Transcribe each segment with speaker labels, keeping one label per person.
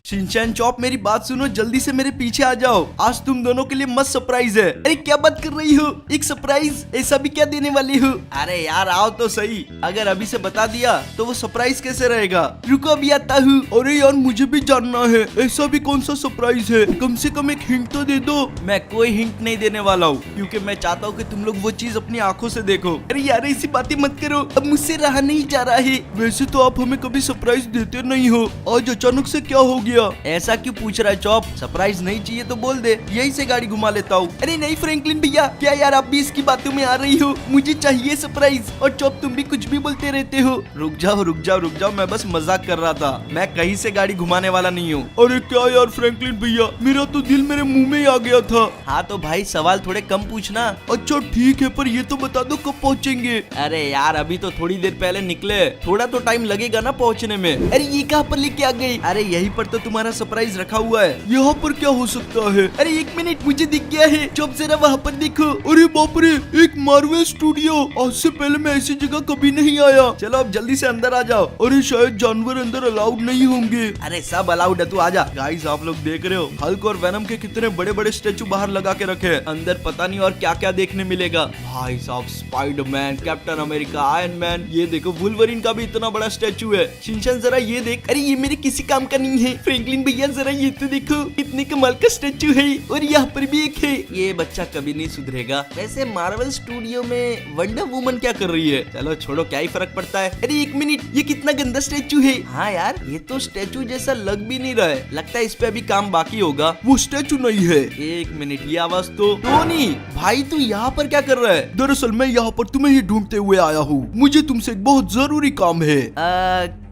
Speaker 1: Shinchan chop मेरी बात सुनो, जल्दी से मेरे पीछे आ जाओ। आज तुम दोनों के लिए मस्त सरप्राइज है। अरे क्या बात कर रही हो, एक सरप्राइज? ऐसा भी क्या देने वाली हो? अरे यार आओ तो सही, अगर अभी से बता दिया तो वो सरप्राइज कैसे रहेगा? रुको अभी आता हूँ। अरे यार मुझे भी जानना है, ऐसा भी कौन सा सरप्राइज है? कम से कम एक हिंट तो दे दो। मैं कोई हिंट नहीं देने वाला हूँ, क्योंकि मैं चाहता हूँ कि तुम लोग वो चीज अपनी आंखों से देखो। अरे यार ऐसी बातें मत करो, अब मुझसे रहा नहीं जा रहा है। वैसे तो आप हमें कभी सरप्राइज देते नहीं हो, आज अचानक से क्या हो गया? ऐसा क्यों पूछ रहा है चॉप? सरप्राइज नहीं चाहिए तो बोल दे, यही से गाड़ी घुमा लेता हूँ। अरे नहीं फ्रैंकलिन भैया, क्या यार आप भी इसकी बातों में आ रही हो? मुझे चाहिए सरप्राइज, और चॉप तुम भी कुछ भी बोलते रहते हो। रुक जाओ रुक जाओ रुक जाओ, मैं बस मजाक कर रहा था, मैं कहीं से गाड़ी घुमाने वाला नहीं हूँ। अरे क्या यार फ्रैंकलिन भैया, मेरा तो दिल मेरे मुंह में ही आ गया था। हाँ तो भाई सवाल थोड़े कम पूछना। अच्छा ठीक है, पर ये तो बता दो कब पहुँचेंगे? अरे यार अभी तो थोड़ी देर पहले निकले, थोड़ा तो टाइम लगेगा ना पहुँचने में। अरे ये कहाँ पर लेके आ गई? अरे यहीं पर तो तुम्हारा सरप्राइज रखा हुआ है। यहाँ पर क्या हो सकता है? अरे एक मिनट, मुझे दिख गया है। चुप जरा वहाँ पर देखो। अरे बाप रे, एक मार्वल स्टूडियो। आज से पहले मैं ऐसी जगह कभी नहीं आया। चलो अब जल्दी से अंदर आ जाओ। अरे शायद जानवर अंदर अलाउड नहीं होंगे। अरे सब अलाउड है, तू आजा। गाइस आप लोग देख रहे हो, हल्क और वेनम के कितने बड़े बड़े स्टेचू बाहर लगा के रखे हैं। अंदर पता नहीं और क्या क्या देखने मिलेगा। भाई साहब Spiderman, captain America, iron man, ये देखो वुल्वरिन का भी इतना बड़ा स्टेचू है। शिनचैन जरा ये देख। अरे ये मेरे किसी काम का नहीं है। फ्रैंकलिन भैया जरा ये तो देखो, कितने कमाल का स्टेचू है। और यहाँ पर भी एक है। ये बच्चा कभी नहीं सुधरेगा। वैसे मार्वल स्टूडियो में वंडर वुमन क्या कर रही है? चलो छोड़ो, क्या ही फर्क पड़ता है। अरे एक मिनट, ये कितना गंदा स्टेचू है। हाँ यार ये तो स्टेचू जैसा लग भी नहीं रहा है, लगता है इस पे अभी काम बाकी होगा। वो स्टेचू नहीं है। एक मिनट, ये आवाज तो टोनी भाई, तू यहाँ पर क्या कर रहा है? दरअसल मैं यहाँ पर तुम्हें ही ढूंढते हुए आया हूँ। मुझे तुमसे एक बहुत जरूरी काम है।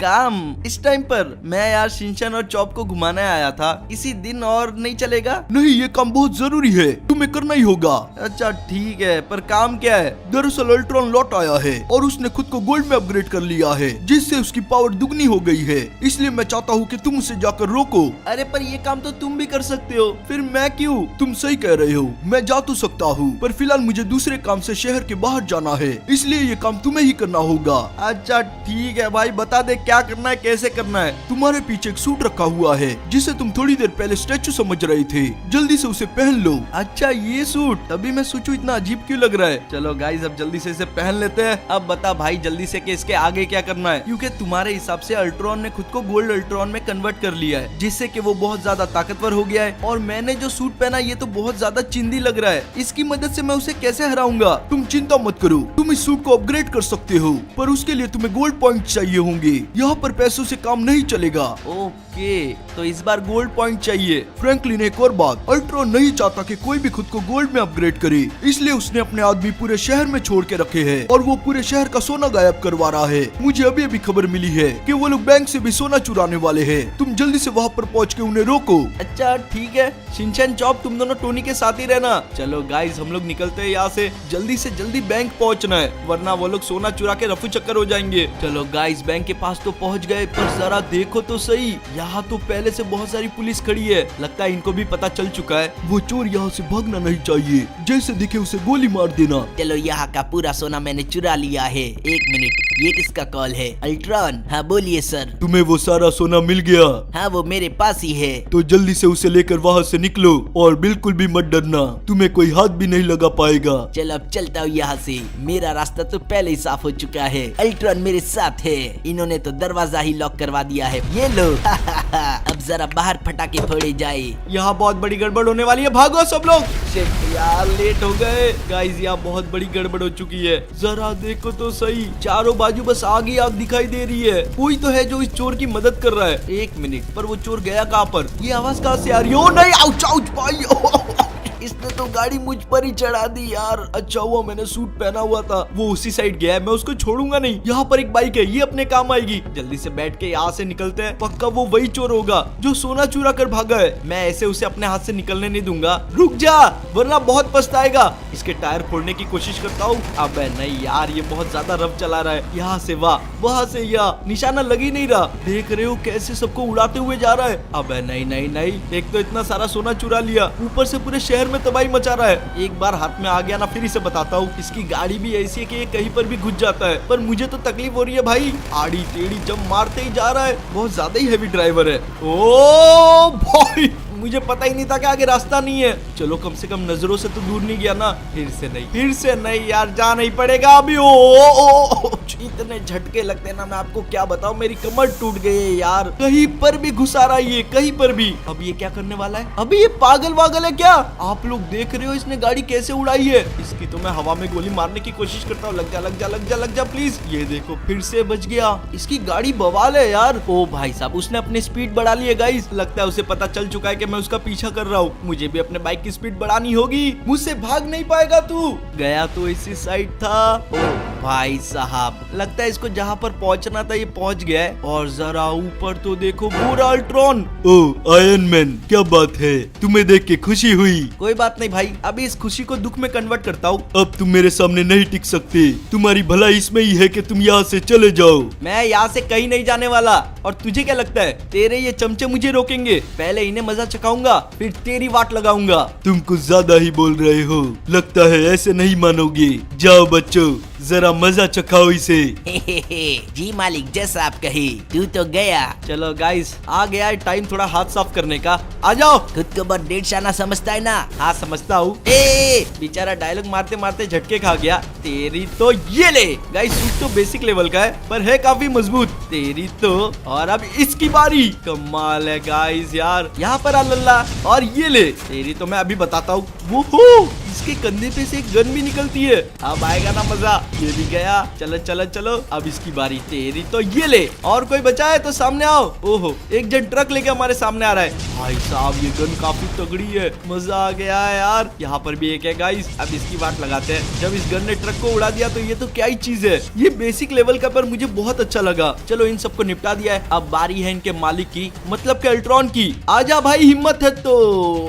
Speaker 1: काम? इस टाइम पर? मैं यार शिनचैन और चॉप को घुमाने आया था, इसी दिन और नहीं चलेगा? नहीं, ये काम बहुत जरूरी है, तुम्हें करना ही होगा। अच्छा ठीक है, पर काम क्या है? दरअसल अल्ट्रॉन लौट आया है और उसने खुद को गोल्ड में अपग्रेड कर लिया है, जिससे उसकी पावर दुगनी हो गई है। इसलिए मैं चाहता हूँ कि तुम उसे जाकर रोको। अरे पर ये काम तो तुम भी कर सकते हो, फिर मैं क्यों? तुम सही कह रहे हो, मैं जा तो सकता हूँ, पर फिलहाल मुझे दूसरे काम से शहर के बाहर जाना है, इसलिए ये काम तुम्हें ही करना होगा। अच्छा ठीक है भाई, बता दे क्या करना है, कैसे करना है? तुम्हारे पीछे एक सूट रखा हुआ है, जिसे तुम थोड़ी देर पहले स्टैचू समझ रहे थे, जल्दी से उसे पहन लो। अच्छा ये सूट, तभी मैं सोचूं इतना अजीब क्यों लग रहा है। चलो गाइस अब जल्दी से इसे पहन लेते हैं। अब बता भाई जल्दी से कि इसके आगे क्या करना है, क्योंकि तुम्हारे हिसाब से अल्ट्रॉन ने खुद को गोल्ड अल्ट्रॉन में कन्वर्ट कर लिया है, जिससे कि वो बहुत ज्यादा ताकतवर हो गया है। और मैंने जो सूट पहना ये तो बहुत ज्यादा चिंदी लग रहा है, इसकी मदद से मैं उसे कैसे हराऊंगा? तुम चिंता मत करो, तुम इस सूट को अपग्रेड कर सकते हो, पर उसके लिए तुम्हें गोल्ड पॉइंट चाहिए होंगे। यहाँ पर पैसों से काम नहीं चलेगा। ओके, तो इस बार गोल्ड पॉइंट चाहिए। फ्रैंकलिन एक और बात, अल्ट्रॉन नहीं चाहता कि कोई भी खुद को गोल्ड में अपग्रेड करे, इसलिए उसने अपने आदमी पूरे शहर में छोड़ के रखे हैं और वो पूरे शहर का सोना गायब करवा रहा है। मुझे अभी अभी खबर मिली है कि वो लोग बैंक से भी सोना चुराने वाले हैं। तुम जल्दी से वहाँ पर पहुँच के उन्हें रोको। अच्छा ठीक है, शिनचैन चॉप तुम दोनों टोनी के साथ ही रहना। चलो गाइस हम लोग निकलते हैं यहाँ से, जल्दी बैंक पहुँचना है, वरना वो लोग सोना चुरा के रफू चक्कर हो जाएंगे। चलो गाइस बैंक के पास तो पहुँच गए, पर जरा देखो तो सही, यहाँ तो पहले से बहुत सारी पुलिस खड़ी है, लगता है इनको भी पता चल चुका है। वो चोर यहाँ से भागना नहीं चाहिए, जैसे दिखे उसे गोली मार देना। चलो यहाँ का पूरा सोना मैंने चुरा लिया है। एक मिनट, ये किसका कॉल है? अल्ट्रॉन? हाँ बोलिए सर। तुम्हें वो सारा सोना मिल गया? हाँ वो मेरे पास ही है। तो जल्दी से उसे लेकर वहाँ से निकलो और बिल्कुल भी मत डरना, तुम्हें कोई हाथ भी नहीं लगा पाएगा। चलो अब चलता हूँ यहाँ से, मेरा रास्ता तो पहले ही साफ हो चुका है। अल्ट्रॉन मेरे साथ है, इन्होंने तो दरवाजा ही लॉक करवा दिया है। ये लो अब जरा बाहर फटाके फोड़े जाए, यहाँ बहुत बड़ी गड़बड़ होने वाली है, भागो सब लोग। यार लेट हो गए गाइस, यहाँ बहुत बड़ी गड़बड़ हो चुकी है। जरा देखो तो सही, चारों बाजू बस आग ही आग दिखाई दे रही है। कोई तो है जो इस चोर की मदद कर रहा है। एक मिनट, पर वो चोर गया कहाँ पर? ये आवाज कहाँ से आ रही है? ओ नहीं, आउच आउच भाई इसने तो गाड़ी मुझ पर ही चढ़ा दी यार। अच्छा हुआ मैंने सूट पहना हुआ था, वो उसी साइड गया है, मैं उसको छोड़ूंगा नहीं। यहाँ पर एक बाइक है, ये अपने काम आएगी। जल्दी से बैठ के यहाँ से निकलते हैं, पक्का वो वही चोर होगा जो सोना चुरा कर भागा है। मैं ऐसे उसे अपने हाथ से निकलने नहीं दूंगा। रुक जा, वरना बहुत पछताएगा। इसके टायर फोड़ने की कोशिश करता हूँ। अब नहीं यार, ये बहुत ज्यादा रफ चला रहा है। यहाँ से वाह, वहाँ से यहाँ, निशाना लग ही नहीं रहा। देख रहे हो कैसे सबको उड़ाते हुए जा रहा है। अब नहीं नहीं नहीं, एक तो इतना सारा सोना चुरा लिया, ऊपर से पूरे शहर में तबाही मचा रहा है। एक बार हाथ में आ गया ना, फिर इसे बताता हूँ। इसकी गाड़ी भी ऐसी है कि ये कहीं पर भी घुस जाता है, पर मुझे तो तकलीफ हो रही है भाई। आड़ी टेढ़ी जब मारते ही जा रहा है, बहुत ज्यादा ही हैवी ड्राइवर है। ओ भाई, मुझे पता ही नहीं था कि आगे रास्ता नहीं है। चलो कम से कम नजरों से तो दूर नहीं गया ना। फिर से नहीं यार, जाना ही पड़ेगा अभी। ओ इतने झटके लगते हैं ना, मैं आपको क्या बताऊं, मेरी कमर टूट गई है यार। कहीं पर भी घुसा रहा है ये, कहीं पर भी। अब ये क्या करने वाला है? अभी ये पागल वागल है क्या? आप लोग देख रहे हो इसने गाड़ी कैसे उड़ाई है। इसकी तो मैं हवा में गोली मारने की कोशिश करता हूँ। लग जा लग जा लग जा लग जा प्लीज। ये देखो फिर से बच गया। इसकी गाड़ी बवाल है यार। ओ भाई साहब, उसने अपनी स्पीड बढ़ा ली है गाइस। लगता है उसे पता चल चुका है कि मैं उसका पीछा कर रहा हूँ। मुझे भी अपने बाइक की स्पीड बढ़ानी होगी। मुझसे भाग नहीं पाएगा तू। गया तो इसी साइड था। ओ भाई साहब, लगता है इसको जहाँ पर पहुँचना था ये पहुँच गया है। और जरा ऊपर तो देखो, पूरा अल्ट्रॉन। ओ आयरन मैन, क्या बात है, तुम्हें देख के खुशी हुई। कोई बात नहीं भाई, अभी इस खुशी को दुख में कन्वर्ट करता हूँ। अब तुम मेरे सामने नहीं टिक सकते। तुम्हारी भलाई इसमें ही है कि तुम यहाँ से चले जाओ। मैं यहाँ से कहीं नहीं जाने वाला। और तुझे क्या लगता है तेरे ये चमचे मुझे रोकेंगे? पहले इन्हें मजा चखाऊंगा, फिर तेरी वाट लगाऊंगा। तुम कुछ ज्यादा ही बोल रहे हो, लगता है ऐसे नहीं मानोगे। जाओ बच्चों, जरा मजा चखाओ इसे।
Speaker 2: जी मालिक, जैसा आप कहे। तू तो गया।
Speaker 1: चलो गाइस, आ गया है टाइम थोड़ा हाथ साफ करने का। आ जाओ।
Speaker 2: खुद को बहुत डेढ़ शाना समझता है ना।
Speaker 1: हाँ समझता हूँ। बेचारा डायलॉग मारते मारते झटके खा गया। तेरी तो ये ले। गाइस सूट तो बेसिक लेवल का है, पर है काफी मजबूत। तेरी तो। और अब इसकी बारी। कमाल है गाइस यार। यहाँ पर आ लल्ला, और ये ले। तेरी तो मैं अभी बताता हूँ। वो इसके कंधे पे से एक गन भी निकलती है। अब आएगा ना मजा। ये भी गया। चलो चलो चलो, अब इसकी बारी। तेरी तो ये ले। और कोई बचा है तो सामने आओ। ओहो, एक जन ट्रक लेके हमारे सामने आ रहा है। भाई साहब, ये गन काफी तगड़ी है। मजा आ गया है यार। यहाँ पर भी एक है गाइस। अब इसकी बात लगाते हैं। जब इस गन ने ट्रक को उड़ा दिया तो ये तो क्या ही चीज है। ये बेसिक लेवल का, पर मुझे बहुत अच्छा लगा। चलो इन सबको निपटा दिया है। अब बारी है इनके मालिक की, मतलब के अल्ट्रॉन की। आजा भाई, हिम्मत है तो।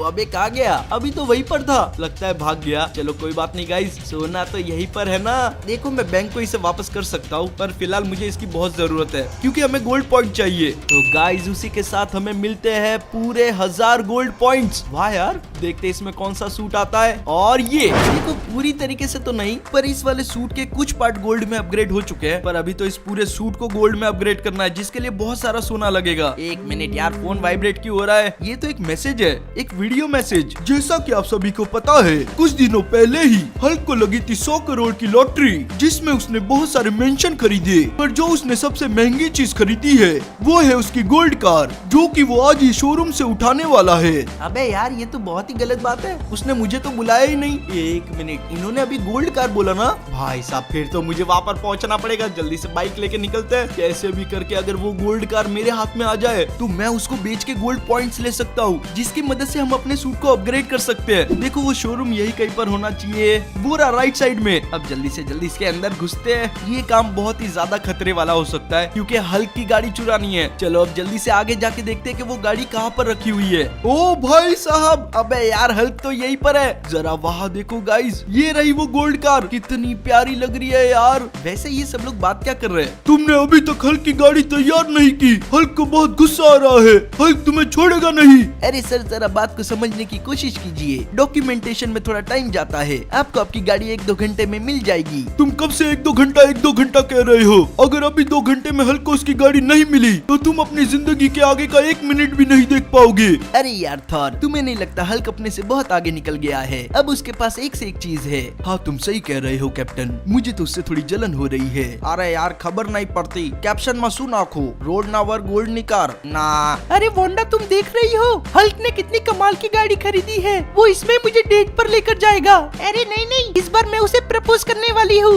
Speaker 1: अबे कहाँ गया? अभी तो वहीं पर था, लगता है भाग गया। चलो कोई बात नहीं गाइस, सोना तो यहीं पर है ना। देखो मैं बैंक को इसे वापस कर सकता हूँ, पर फिलहाल मुझे इसकी बहुत जरूरत है, क्योंकि हमें गोल्ड पॉइंट चाहिए। तो गाइस उसी के साथ हमें मिलते हैं पूरे 1000 गोल्ड पॉइंट्स। वाह यार, देखते इसमें कौन सा सूट आता है। और ये देखो, पूरी तरीके से तो नहीं, पर इस वाले सूट के कुछ पार्ट गोल्ड में अपग्रेड हो चुके हैं। पर अभी तो इस पूरे सूट को गोल्ड में अपग्रेड करना है, जिसके लिए बहुत सारा सोना लगेगा। एक मिनट यार, फोन वाइब्रेट क्यों हो रहा है? ये तो एक मैसेज है, एक वीडियो मैसेज। जैसा कि आप सभी को पता है, कुछ दिनों पहले ही हल्क को लगी थी 100 करोड़ की लॉटरी, जिसमें उसने बहुत सारे मेंशन खरीदे। पर जो उसने सबसे महंगी चीज खरीदी है वो है उसकी गोल्ड कार, जो कि वो आज ही शोरूम से उठाने वाला है। अबे यार, ये तो बहुत ही गलत बात है। उसने मुझे तो बुलाया ही नहीं। एक मिनट, इन्होंने अभी गोल्ड कार बोला ना? भाई साहब, फिर तो मुझे वहाँ पर पहुँचना पड़ेगा। जल्दी से बाइक लेके निकलते हैं। कैसे भी करके अगर वो गोल्ड कार मेरे हाथ में आ जाए तो मैं उसको बेच के गोल्ड पॉइंट्स ले सकता हूँ, जिसकी मदद से हम अपने सूट को अपग्रेड कर सकते हैं। देखो वो शोरूम यही कहीं पर होना चाहिए, पूरा राइट साइड में। अब जल्दी से जल्दी इसके अंदर घुसते हैं। ये काम बहुत ही ज्यादा खतरे वाला हो सकता है, क्योंकि हल्क की गाड़ी चुरानी है। चलो अब जल्दी से आगे जाके देखते हैं कि वो गाड़ी कहाँ पर रखी हुई है। ओ भाई साहब, अबे यार, हल्क तो यहीं पर है। जरा वहाँ देखो गाइस, ये रही वो गोल्ड कार। कितनी प्यारी लग रही है यार। वैसे ये सब लोग बात क्या कर रहे हैं? तुमने अभी तक हल्क की गाड़ी तैयार नहीं की। हल्क को बहुत गुस्सा आ रहा है। हल्क तुम्हें छोड़ेगा नहीं।
Speaker 2: अरे सर, जरा बात को समझने की कोशिश कीजिए। डॉक्यूमेंटेशन में थोड़ा टाइम जाता है। आपको आपकी गाड़ी 1-2 घंटे में मिल जाएगी।
Speaker 1: तुम कब से 1-2 घंटा कह रहे हो? अगर अभी 2 घंटे में हल्क को उसकी गाड़ी नहीं मिली तो तुम अपनी जिंदगी के आगे का 1 मिनट भी नहीं देख पाओगे।
Speaker 2: अरे यार थॉर, तुम्हें नहीं लगता हल्क अपने से बहुत आगे निकल गया है? अब उसके पास एक से एक चीज है।
Speaker 1: हाँ तुम सही कह रहे हो कैप्टन, मुझे तो उससे थोड़ी जलन हो रही है। अरे यार, खबर नहीं पड़ती। कैप्शन मसू नाखो, रोड ना वर गोल्ड निकार ना।
Speaker 2: अरे वोंडा, तुम देख रही हो हल्क ने कितनी कमाल की गाड़ी खरीदी है। वो इसमें मुझे डेट पर लेकर जाएगा। अरे नहीं नहीं, इस बार मैं उसे प्रपोज करने वाली हूँ।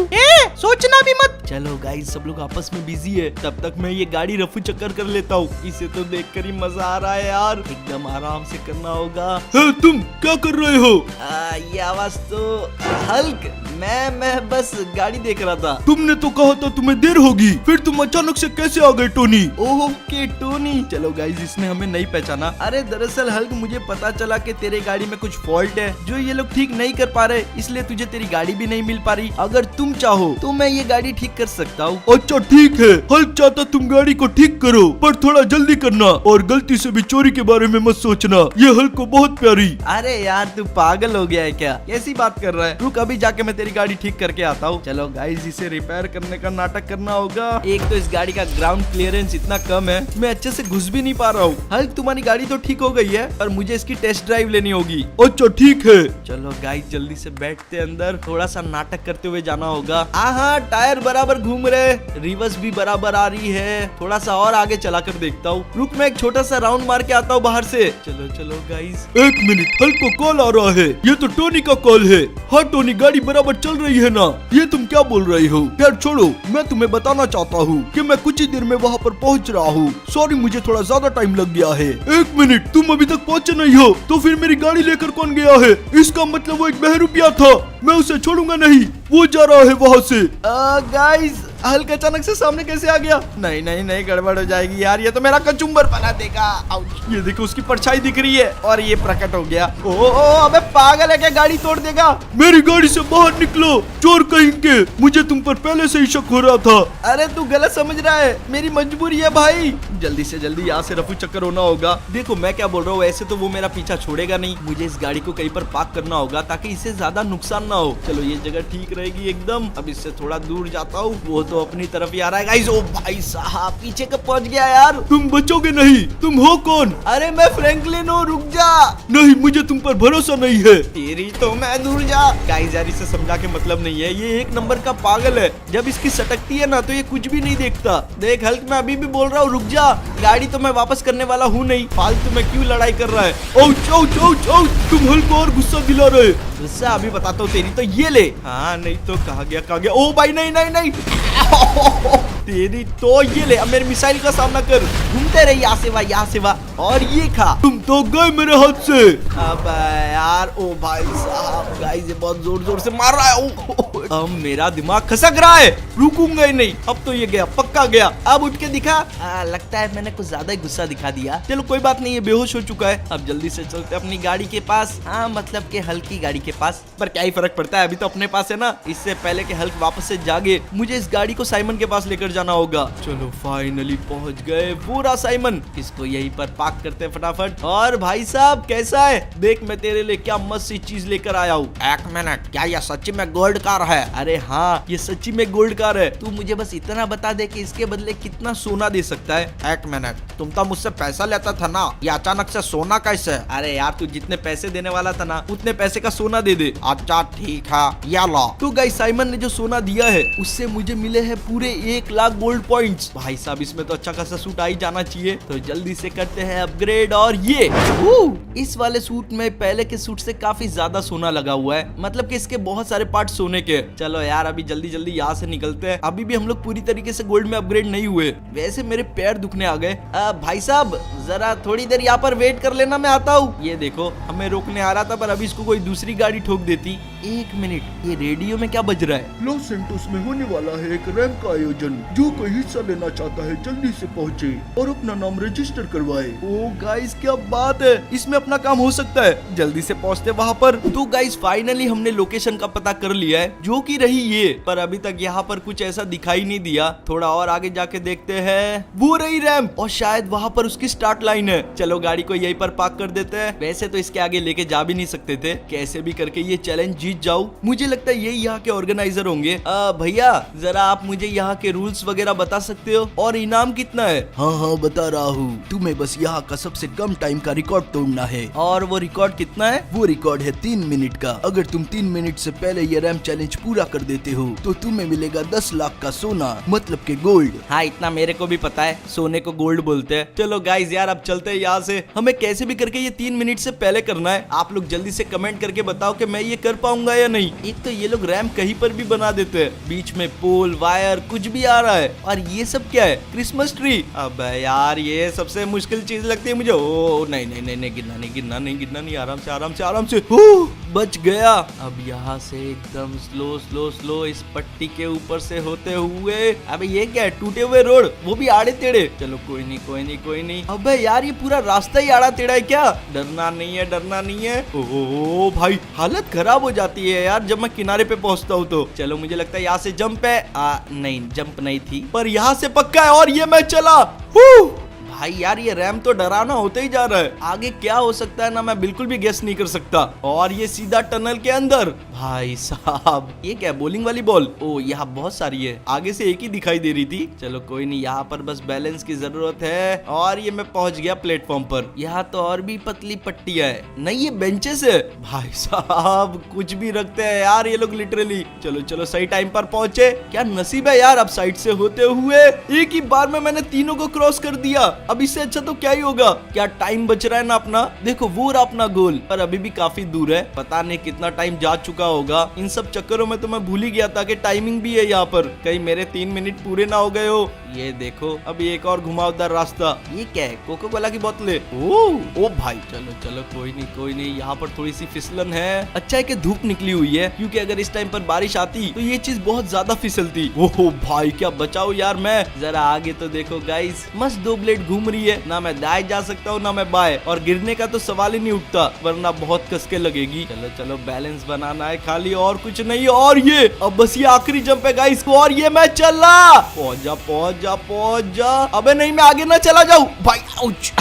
Speaker 2: सोचना भी मत।
Speaker 1: चलो गाइस, सब लोग आपस में बिजी है, तब तक मैं ये गाड़ी रफू चक्कर कर लेता हूँ। इसे तो देखकर ही मजा आ रहा है यार। एकदम आराम से करना होगा। तुम क्या कर रहे हो?
Speaker 2: ये आवाज तो हल्क, मैं
Speaker 1: बस गाड़ी देख रहा था।
Speaker 3: तुमने तो कहा था तुम्हें देर होगी, फिर तुम अचानक से कैसे आ गए टोनी?
Speaker 1: Okay Tony. चलो गाइस, इसने हमें नहीं पहचाना। अरे दरअसल हल्क, मुझे पता चला कि तेरे गाड़ी में कुछ फॉल्ट है जो ये लोग ठीक नहीं कर पा रहे, इसलिए तुझे तेरी गाड़ी भी नहीं मिल पा रही। अगर तुम चाहो तो मैं ये गाड़ी ठीक कर सकता हूँ।
Speaker 3: अच्छा ठीक है, हल्क चाहता तुम गाड़ी को ठीक करो, पर थोड़ा जल्दी करना और गलती से भी चोरी के बारे में मत सोचना। ये हल्क को बहुत प्यारी।
Speaker 1: अरे यार, तू पागल हो गया है क्या? कैसी बात कर रहा है? रुक, अभी जाके मैं तेरी गाड़ी ठीक करके आता हूँ। चलो गाइस, इसे रिपेयर करने का नाटक करना होगा। एक तो इस गाड़ी का ग्राउंड क्लियरेंस इतना कम है, मैं अच्छे से घुस भी नहीं पा रहा हूँ। हल्क, तुम्हारी गाड़ी तो ठीक हो गई है, पर मुझे इसकी टेस्ट ड्राइव लेनी होगी।
Speaker 3: अच्छा ठीक है।
Speaker 1: चलो गाइस, जल्दी से बैठते अंदर। थोड़ा सा नाटक करते हुए जाना होगा। हाँ, टायर बराबर घूम रहे, रिवर्स भी बराबर आ रही है। थोड़ा सा और आगे चला कर देखता हूँ। रुक, मैं एक छोटा सा राउंड मार के आता हूँ बाहर से। चलो चलो गाइस।
Speaker 3: एक मिनट, हल्क को कॉल आ रहा है। ये तो टोनी का कॉल है। हाँ टोनी, गाड़ी बराबर चल रही है ना? ये तुम क्या बोल रही हो? यार छोड़ो, मैं तुम्हें बताना चाहता हूँ कि मैं कुछ ही देर में वहाँ पर पहुँच रहा हूँ। सॉरी, मुझे थोड़ा ज्यादा टाइम लग गया है। एक मिनट, तुम अभी तक पहुँचे नहीं हो तो फिर मेरी गाड़ी लेकर कौन गया है? इसका मतलब वो एक बहरूपिया था। मैं उसे छोड़ूंगा नहीं, वो जा रहा है वहाँ से।
Speaker 1: गाइस, हल्क अचानक से सामने कैसे आ गया? नहीं नहीं नहीं, गड़बड़ हो जाएगी यार, ये तो मेरा कचुम्बर बना देगा। आउच। ये देखो, उसकी परछाई दिख रही है और ये प्रकट हो गया। ओ अबे पागल है क्या? गाड़ी तोड़ देगा।
Speaker 3: मेरी गाड़ी से बाहर निकलो, चोर कहीं के। मुझे तुम पर पहले से ही शक हो रहा था।
Speaker 1: अरे तू गलत समझ रहा है, मेरी मजबूरी है भाई। जल्दी से जल्दी यहाँ से रफू चक्कर होना होगा। देखो मैं क्या बोल रहा हूँ, ऐसे तो वो मेरा पीछा छोड़ेगा नहीं। मुझे इस गाड़ी को कहीं पर पार्क करना होगा ताकि इससे ज्यादा नुकसान ना हो। चलो, ये जगह ठीक रहेगी एकदम। अब इससे थोड़ा दूर जाता हूँ, वो तो अपनी तरफ ही आ रहा है। गाइस, ओ भाई साहब, पीछे कब पहुंच गया यार?
Speaker 3: तुम बचोगे नहीं। तुम हो कौन?
Speaker 1: अरे मैं फ्रैंकलिन हूँ, रुक जा।
Speaker 3: नहीं, मुझे तुम पर भरोसा नहीं है।
Speaker 1: तेरी तो मैं, दूर जा। गाइस यार, इसे समझा के मतलब नहीं है, ये एक नंबर का पागल है। जब इसकी सटकती है ना तो ये कुछ भी नहीं देखता। देख हल्क, मैं अभी भी बोल रहा हूँ, रुक जा। गाड़ी तो मैं वापस करने वाला हूँ नहीं, फालतू में क्यों लड़ाई कर रहा है?
Speaker 3: Ouch, ouch, ouch, ouch. तुम हल्क को और गुस्सा दिला रहे।
Speaker 1: गुस्सा अभी बताता हूँ तेरी तो, ये ले। हाँ, नहीं तो कहा गया। ओ भाई, नहीं नहीं नहीं। तेरी तो ये ले, अब मेरी मिसाइल का सामना कर। घूमते रहे यहाँ से वहाँ, और ये खा।
Speaker 3: तुम तो गए मेरे हाथ से।
Speaker 1: अब यार, ओ भाई साहब, गाइस ये बहुत जोर जोर से मार रहा है। अब मेरा दिमाग खसक रहा है, रुकूंगा ही नहीं। अब तो ये गया, पक्का गया। अब उठ के दिखा। लगता है मैंने कुछ ज्यादा ही गुस्सा दिखा दिया। चलो कोई बात नहीं, ये बेहोश हो चुका है। अब जल्दी से चलते अपनी गाड़ी के पास। हाँ, मतलब के हल्क की गाड़ी के पास। पर क्या ही फर्क पड़ता है, अभी तो अपने पास है ना। इससे पहले कि हल्क वापस से जागे, मुझे इस गाड़ी को साइमन के पास लेकर जाना होगा। चलो फाइनली पहुंच गए। पूरा साइमन, इसको यहीं पर पार्क करते हैं फटाफट। और भाई साहब, कैसा है? देख, मैं तेरे लिए क्या मस्त सी चीज लेकर आया हूँ। एक मिनट, क्या यह सच्ची में गोल्ड कार है? अरे हाँ, ये सच्ची में गोल्ड कार है। तू मुझे बस इतना बता दे कि इसके बदले कितना सोना दे सकता है।
Speaker 4: एक मिनट, तुम तो मुझसे पैसा लेता था ना, ये अचानक से सोना कैसे?
Speaker 1: अरे यार, तू जितने पैसे देने वाला था ना, उतने पैसे का सोना दे दे।
Speaker 4: अच्छा ठीक है, या लो।
Speaker 1: तो गाइस, साइमन ने जो सोना दिया है उससे मुझे मिले हैं पूरे 1 लाख गोल्ड पॉइंट्स। भाई साहब, इसमें तो अच्छा खासा सूट आ ही जाना चाहिए। तो जल्दी से करते हैं अपग्रेड। और ये इस वाले सूट में पहले के सूट से काफी ज्यादा सोना लगा हुआ है, मतलब कि इसके बहुत सारे पार्ट सोने के। चलो यार, अभी जल्दी जल्दी यहाँ से निकलते हैं। अभी भी हम लोग पूरी तरीके से गोल्ड में अपग्रेड नहीं हुए। वैसे मेरे पैर दुखने आ गए। भाई साहब, जरा थोड़ी देर यहाँ पर वेट कर लेना, मैं आता हूँ। ये देखो, हमें रोकने आ रहा था, पर अभी इसको कोई दूसरी गाड़ी ठोक देती। एक मिनट, ये रेडियो में क्या बज रहा है?
Speaker 3: लॉस सैंटोस में होने वाला है एक रैंप का आयोजन। जो कोई हिस्सा लेना चाहता है जल्दी से पहुंचे और अपना नाम रजिस्टर करवाए।
Speaker 1: ओ गाइस, क्या बात है, इसमें अपना काम हो सकता है। जल्दी से पहुंचते वहाँ पर। तो गाइस, फाइनली हमने लोकेशन का पता कर लिया है, जो कि रही ये। पर अभी तक यहाँ पर कुछ ऐसा दिखाई नहीं दिया। थोड़ा और आगे जाके देखते हैं। वो रही रैंप, और शायद वहाँ पर उसकी स्टार्ट लाइन है। चलो गाड़ी को यहीं पर पार्क कर देते हैं। वैसे तो इसके आगे लेके जा भी नहीं सकते थे, कैसे भी करके ये चैलेंज जीत जाऊं। मुझे लगता है यही यहाँ के ऑर्गेनाइजर होंगे। भैया, जरा आप मुझे यहाँ के रूल्स वगैरह बता सकते हो, और इनाम कितना है?
Speaker 3: हाँ, बता रहा हूँ। तुम्हें बस यहाँ का सबसे कम टाइम का रिकॉर्ड तोड़ना है।
Speaker 1: और वो रिकॉर्ड कितना है?
Speaker 3: वो रिकॉर्ड है 3 मिनट का। अगर तुम 3 मिनट से पहले ये रैंप चैलेंज पूरा कर देते हो तो तुम्हें मिलेगा 10 लाख का सोना, मतलब के गोल्ड।
Speaker 1: हाँ, इतना मेरे को भी पता है, सोने को गोल्ड बोलते हैं। चलो गाइस यार, अब चलते हैं यहाँ से। हमें कैसे भी करके ये 3 मिनट से पहले करना है। आप लोग जल्दी से कमेंट करके बताओ कि मैं ये कर पाऊंगा पाऊंगा या नहीं। एक तो ये लोग रैंप कहीं पर भी बना देते हैं, बीच में पोल वायर कुछ भी आ रहा है। और ये सब क्या है? Christmas tree. अब यार ये सबसे मुश्किल चीज लगती है मुझे। ओ नहीं नहीं नहीं नहीं, गिरना नहीं, आराम से बच गया। अब यहाँ से एकदम स्लो इस पट्टी के ऊपर से होते हुए। अबे ये क्या है? टूटे हुए रोड, वो भी आड़े टेढ़े। चलो कोई नहीं। अबे यार ये पूरा रास्ता ही आड़ा टेढ़ा है क्या? डरना नहीं है। ओ भाई हालत खराब हो जाती है यार जब मैं किनारे पे पहुंचता हूँ तो। चलो मुझे लगता है यहाँ से जंप है। नहीं जंप नहीं थी, पर यहाँ से पक्का है। और ये मैं चला। भाई यार ये रैम तो डरावना होते ही जा रहा है। आगे क्या हो सकता है ना, मैं बिल्कुल भी गेस नहीं कर सकता। और ये सीधा टनल के अंदर। भाई साहब ये क्या है? बॉलिंग वाली बॉल। ओ यहाँ बहुत सारी है, आगे से एक ही दिखाई दे रही थी। चलो कोई नहीं, यहाँ पर बस बैलेंस की जरूरत है। और ये मैं पहुंच गया प्लेटफॉर्म पर। यहाँ तो और भी पतली पट्टियां है। नहीं ये बेंचेस है। भाई साहब कुछ भी रखते हैं यार ये लोग लिटरली। चलो सही टाइम पर पहुंचे। क्या नसीब है यार। अब साइड से होते हुए एक ही बार में मैंने तीनों को क्रॉस कर दिया। अब इससे अच्छा तो क्या ही होगा। क्या टाइम बच रहा है ना अपना। देखो वो रहा अपना गोल, पर अभी भी काफी दूर है। पता नहीं कितना टाइम जा चुका होगा। इन सब चक्करों में तो मैं भूल ही गया था कि टाइमिंग भी है यहाँ पर। कहीं मेरे 3 मिनट पूरे ना हो गए हो। ये देखो अभी एक और घुमावदार रास्ता। ये क्या है? कोको कोला की बोतलें। ओ भाई चलो कोई नहीं। यहाँ पर थोड़ी सी फिसलन है। अच्छा है कि धूप निकली हुई है, क्योंकि अगर इस टाइम पर बारिश आती तो ये चीज बहुत ज्यादा फिसलती। ओहो भाई क्या बचाओ यार मैं। जरा आगे तो देखो गाइस, मस्त 2 ब्लेड घूम रही है। ना मैं दाएं जा सकता हूँ ना मैं बाएं। और गिरने का तो सवाल ही नहीं उठता, वरना बहुत कसके लगेगी। चलो बैलेंस बनाना है खाली, और कुछ नहीं। और ये अब बस ये आखिरी जंप है गाइस। और ये मैं चला। पहुंच जा। अबे नहीं मैं आगे ना चला जाऊं भाई। आउच।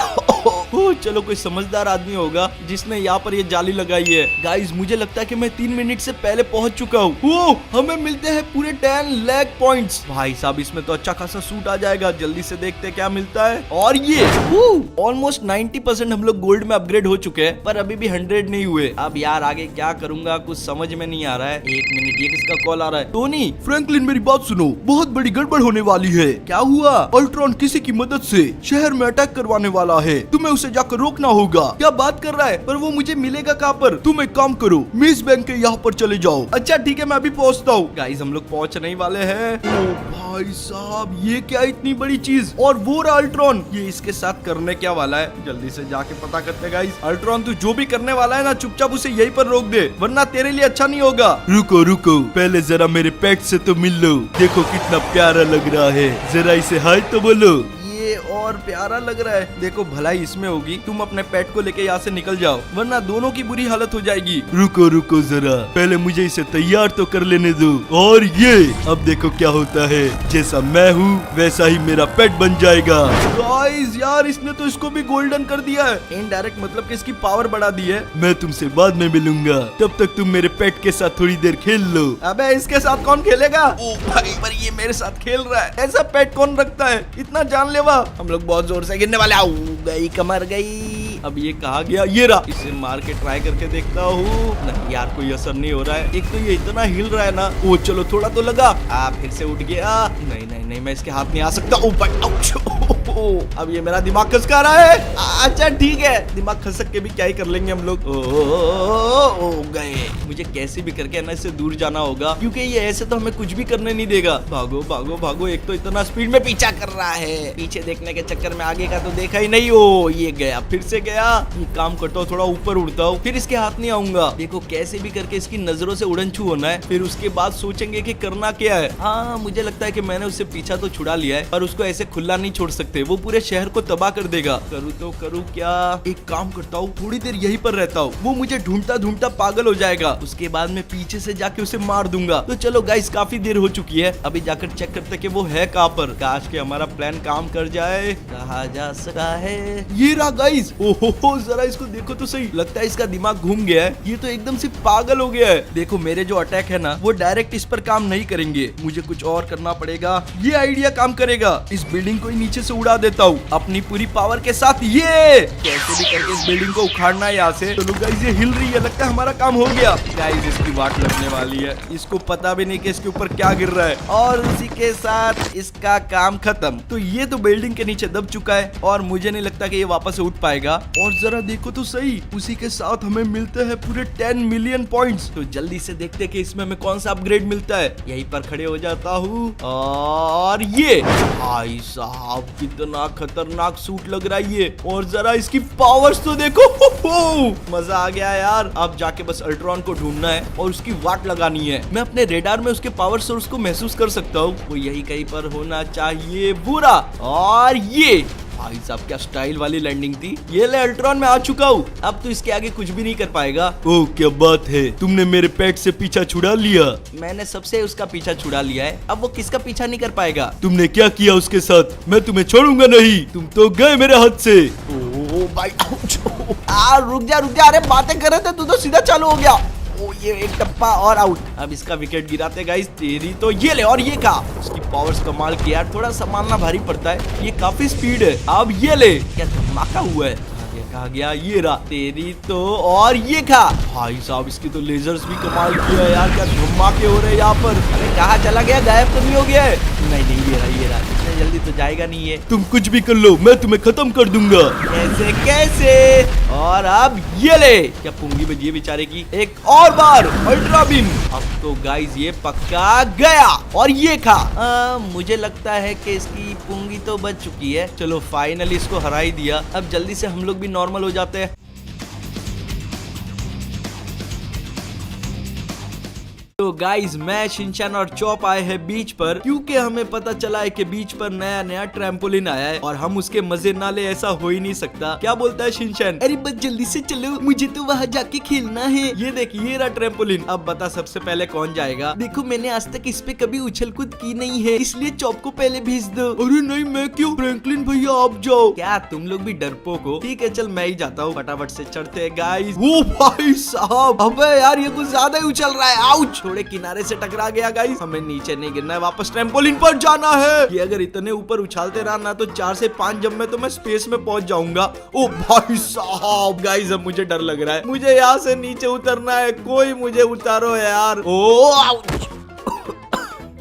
Speaker 1: चलो कोई समझदार आदमी होगा जिसने यहाँ पर ये जाली लगाई है। गाइस मुझे लगता है कि मैं 3 मिनट से पहले पहुंच चुका हूँ। हमें मिलते हैं पूरे 10 लैक पॉइंट्स। भाई साहब इसमें तो अच्छा खासा सूट आ जाएगा। जल्दी से देखते हैं क्या मिलता है। और ये ऑलमोस्ट 90% हम लोग गोल्ड में अपग्रेड हो चुके हैं, पर अभी भी 100 नहीं हुए। अब यार आगे क्या करूंगा कुछ समझ में नहीं आ रहा है। 1 मिनट, ये किसका कॉल आ रहा है? टोनी।
Speaker 3: फ्रैंकलिन मेरी बात सुनो, बहुत बड़ी गड़बड़ होने वाली है।
Speaker 1: क्या हुआ?
Speaker 3: अल्ट्रॉन किसी की मदद से शहर में अटैक करवाने वाला है। तुम्हें उसे जाकर रोकना होगा।
Speaker 1: क्या बात कर रहा है? पर वो मुझे मिलेगा कहाँ पर?
Speaker 3: तुम एक काम करो, मेज बैंक के यहाँ पर चले जाओ।
Speaker 1: अच्छा ठीक है मैं अभी पहुँचता हूँ। गाइस हम लोग पहुँचने ही वाले हैं।
Speaker 3: ओ भाई साहब ये क्या इतनी बड़ी चीज। और वो रहा अल्ट्रॉन।
Speaker 1: ये इसके साथ करने क्या वाला है? जल्दी से जाके पता करते गाइस। अल्ट्रॉन तू जो भी करने वाला है ना, चुपचाप उसे यहीं पर रोक दे, वरना तेरे लिए अच्छा नहीं होगा।
Speaker 3: रुको पहले जरा मेरे पेट से तो मिल लो। देखो कितना प्यारा लग रहा है, जरा इसे हाय तो बोलो।
Speaker 1: ये और प्यारा लग रहा है। देखो भलाई इसमें होगी। तुम अपने पेट को लेके यहाँ से निकल जाओ, वरना दोनों की बुरी हालत हो जाएगी।
Speaker 3: रुको जरा, पहले मुझे इसे तैयार तो कर लेने दो। और ये अब देखो क्या होता है। जैसा मैं हूँ वैसा ही मेरा पेट बन जाएगा।
Speaker 1: गाइस यार इसने तो इसको भी गोल्डन कर दिया है। इनडायरेक्ट मतलब कि इसकी पावर बढ़ा दी है।
Speaker 3: मैं तुमसे बाद में मिलूंगा, तब तक तुम मेरे पेट के साथ थोड़ी देर खेल लो।
Speaker 1: अबे इसके साथ कौन खेलेगा? ओ भाई पर ये मेरे साथ खेल रहा है। ऐसा पेट कौन रखता है इतना जानलेवा? हम लोग बहुत जोर से गिरने वाले। आऊ गई, कमर गई। अब ये कहा गया? ये रहा। इसे मार के ट्राई करके देखता हूँ। नहीं यार कोई असर नहीं हो रहा है। एक तो ये इतना हिल रहा है ना। ओ चलो थोड़ा तो लगा। फिर से उठ गया। नहीं मैं इसके हाथ नहीं आ सकता। ओ भाई आउच। अब ये मेरा दिमाग खसका रहा है। अच्छा ठीक है, दिमाग खसक के भी क्या ही कर लेंगे हम लोग। ओ गए। मुझे कैसे भी करके ना इससे दूर जाना होगा, क्योंकि ये ऐसे तो हमें कुछ भी करने नहीं देगा। भागो। एक तो इतना स्पीड में पीछा कर रहा है। पीछे देखने के चक्कर में आगे का तो देखा ही नहीं। ओ ये गया, फिर से गया। ये काम करता हूँ, थोड़ा ऊपर उड़ता हूँ, फिर इसके हाथ नहीं आऊंगा। देखो कैसे भी करके इसकी नजरों से उड़न छू होना है, फिर उसके बाद सोचेंगे कि करना क्या है। हाँ मुझे लगता है कि मैंने उससे पीछा तो छुड़ा लिया है, पर उसको ऐसे खुला नहीं छोड़ सकते। वो पूरे शहर को तबाह कर देगा। करूँ क्या? एक काम करता हूँ, थोड़ी देर यहीं पर रहता हूँ। वो मुझे ढूंढता पागल हो जाएगा। उसके बाद मैं पीछे से जाके उसे मार दूंगा। तो चलो गाइस काफी देर हो चुकी है, अभी जाकर चेक करते कि वो है कहाँ पर। काश के हमारा प्लान काम कर जाए। कहा जा सकता है। ये रहा गाइस। ओहो जरा इसको देखो तो सही। लगता है इसका दिमाग घूम गया है। ये तो एकदम से पागल हो गया है। देखो मेरे जो अटैक है ना, वो डायरेक्ट इस पर काम नहीं करेंगे। मुझे कुछ और करना पड़ेगा। ये आइडिया काम करेगा। इस बिल्डिंग को ही नीचे से उड़ा देता हूँ अपनी पूरी पावर के साथ। ये कैसे भी करके इस बिल्डिंग को उखाड़ना है यहाँ से। चलो गाइस ये हिल रही है, लगता है हमारा काम हो गया। गाइस इसकी वाट लगने वाली है, इसको पता भी नहीं कि इसके ऊपर क्या गिर रहा है, और उसी के साथ इसका काम खत्म। तो ये तो बिल्डिंग के नीचे दब चुका है और मुझे नहीं लगता कि ये वापस से उठ पाएगा। और जरा देखो तो सही, उसी के साथ हमें मिलते हैं पूरे 10 मिलियन पॉइंट्स। तो जल्दी से देखते हैं कि इसमें हमें कौन सा अपग्रेड मिलता है। यहीं पर खड़े हो जाता हूँ, और ये भाई साहब कितना खतरनाक सूट लग रहा है ये, और जरा इसकी पावर्स तो देखो। मजा आ गया यार। अब जाके बस अल्ट्रॉन को ढूंढना है और उसकी वाट लगानी है। मैं अपने रेडार में उसके पावर सोर्स को महसूस कर सकता हूँ, वो यही कहीं पर होना चाहिए। बुरा, और ये भाई साहब क्या स्टाइल वाली लैंडिंग थी। ये ले अल्ट्रॉन में आ चुका हूँ, अब तो इसके आगे कुछ भी नहीं कर पाएगा।
Speaker 3: ओह क्या बात है, तुमने मेरे पेट से पीछा छुड़ा लिया।
Speaker 1: मैंने सबसे उसका पीछा छुड़ा लिया है, अब वो किसका पीछा नहीं कर पाएगा।
Speaker 3: तुमने क्या किया उसके साथ, मैं तुम्हें छोड़ूंगा नहीं, तुम तो गए मेरे हाथ से।
Speaker 1: ओ भाई रुक जा, अरे बातें कर रहे थे, तू तो सीधा चालू हो गया। ओ ये एक टप्पा और आउट। अब इसका विकेट गिराते गाइस, तेरी तो ये ले, और ये का उसकी पावर्स कमाल की यार, थोड़ा संभालना भारी पड़ता है, ये काफी स्पीड है। अब ये ले, क्या धमाका हुआ है, कहा गया, ये रहा तेरी तो, और ये खा। भाई साहब इसकी तो लेजर्स भी कमाल किया है यार, क्या धमाके हो रहे हैं यहाँ पर। अरे कहाँ चला गया, गायब तो नहीं हो गया है? नहीं ये रहा, इतने जल्दी तो जाएगा नहीं है।
Speaker 3: तुम कुछ भी कर लो, मैं तुम्हें खत्म कर दूंगा।
Speaker 1: कैसे? और अब ये ले, क्या पुंगी बजी है बेचारे की। एक और बार अल्ट्रा बीम। अब तो गाइस ये पक्का गया, और ये खा। मुझे लगता है कि इसकी पुंगी तो बच चुकी है। चलो फाइनली इसको हरा ही दिया, अब जल्दी से हम लोग भी नॉर्मल हो जाते हैं। तो गाइज मैं, शिनचैन और चॉप आए हैं बीच पर, क्योंकि हमें पता चला है कि बीच पर नया ट्रैम्पोलिन आया है और हम उसके मजे ना ले, ऐसा हो ही नहीं सकता। क्या बोलता है शिनचैन?
Speaker 2: अरे बस जल्दी से चलो, मुझे तो वहाँ जाके खेलना है।
Speaker 1: ये देख, ये रहा ट्रैम्पोलिन। अब बता सबसे पहले कौन जाएगा?
Speaker 2: देखो मैंने आज तक इस पे कभी उछल कूद की नहीं है, इसलिए चॉप को पहले भेज दो।
Speaker 3: अरे नहीं मैं क्यों, फ्रैंकलिन भैया आप जाओ।
Speaker 1: क्या तुम लोग भी डरपोक हो? ठीक है चल मैं ही जाता हूँ, फटाफट से चढ़ते हैं गाइस।
Speaker 3: ओ भाई साहब,
Speaker 1: अबे यार ये कुछ ज्यादा ही उछल रहा है, आउच। थोड़े किनारे से टकरा गया गाइस, हमें नीचे नहीं गिरना है, वापस ट्रैम्पोलिन पर जाना है। ये अगर इतने ऊपर उछालते रहा ना, तो 4 से 5 जंप में तो मैं स्पेस में पहुंच जाऊंगा। ओ भाई साहब गाइस, अब मुझे डर लग रहा है, मुझे यहाँ से नीचे उतरना है, कोई मुझे उतारो यार। ओ आउच।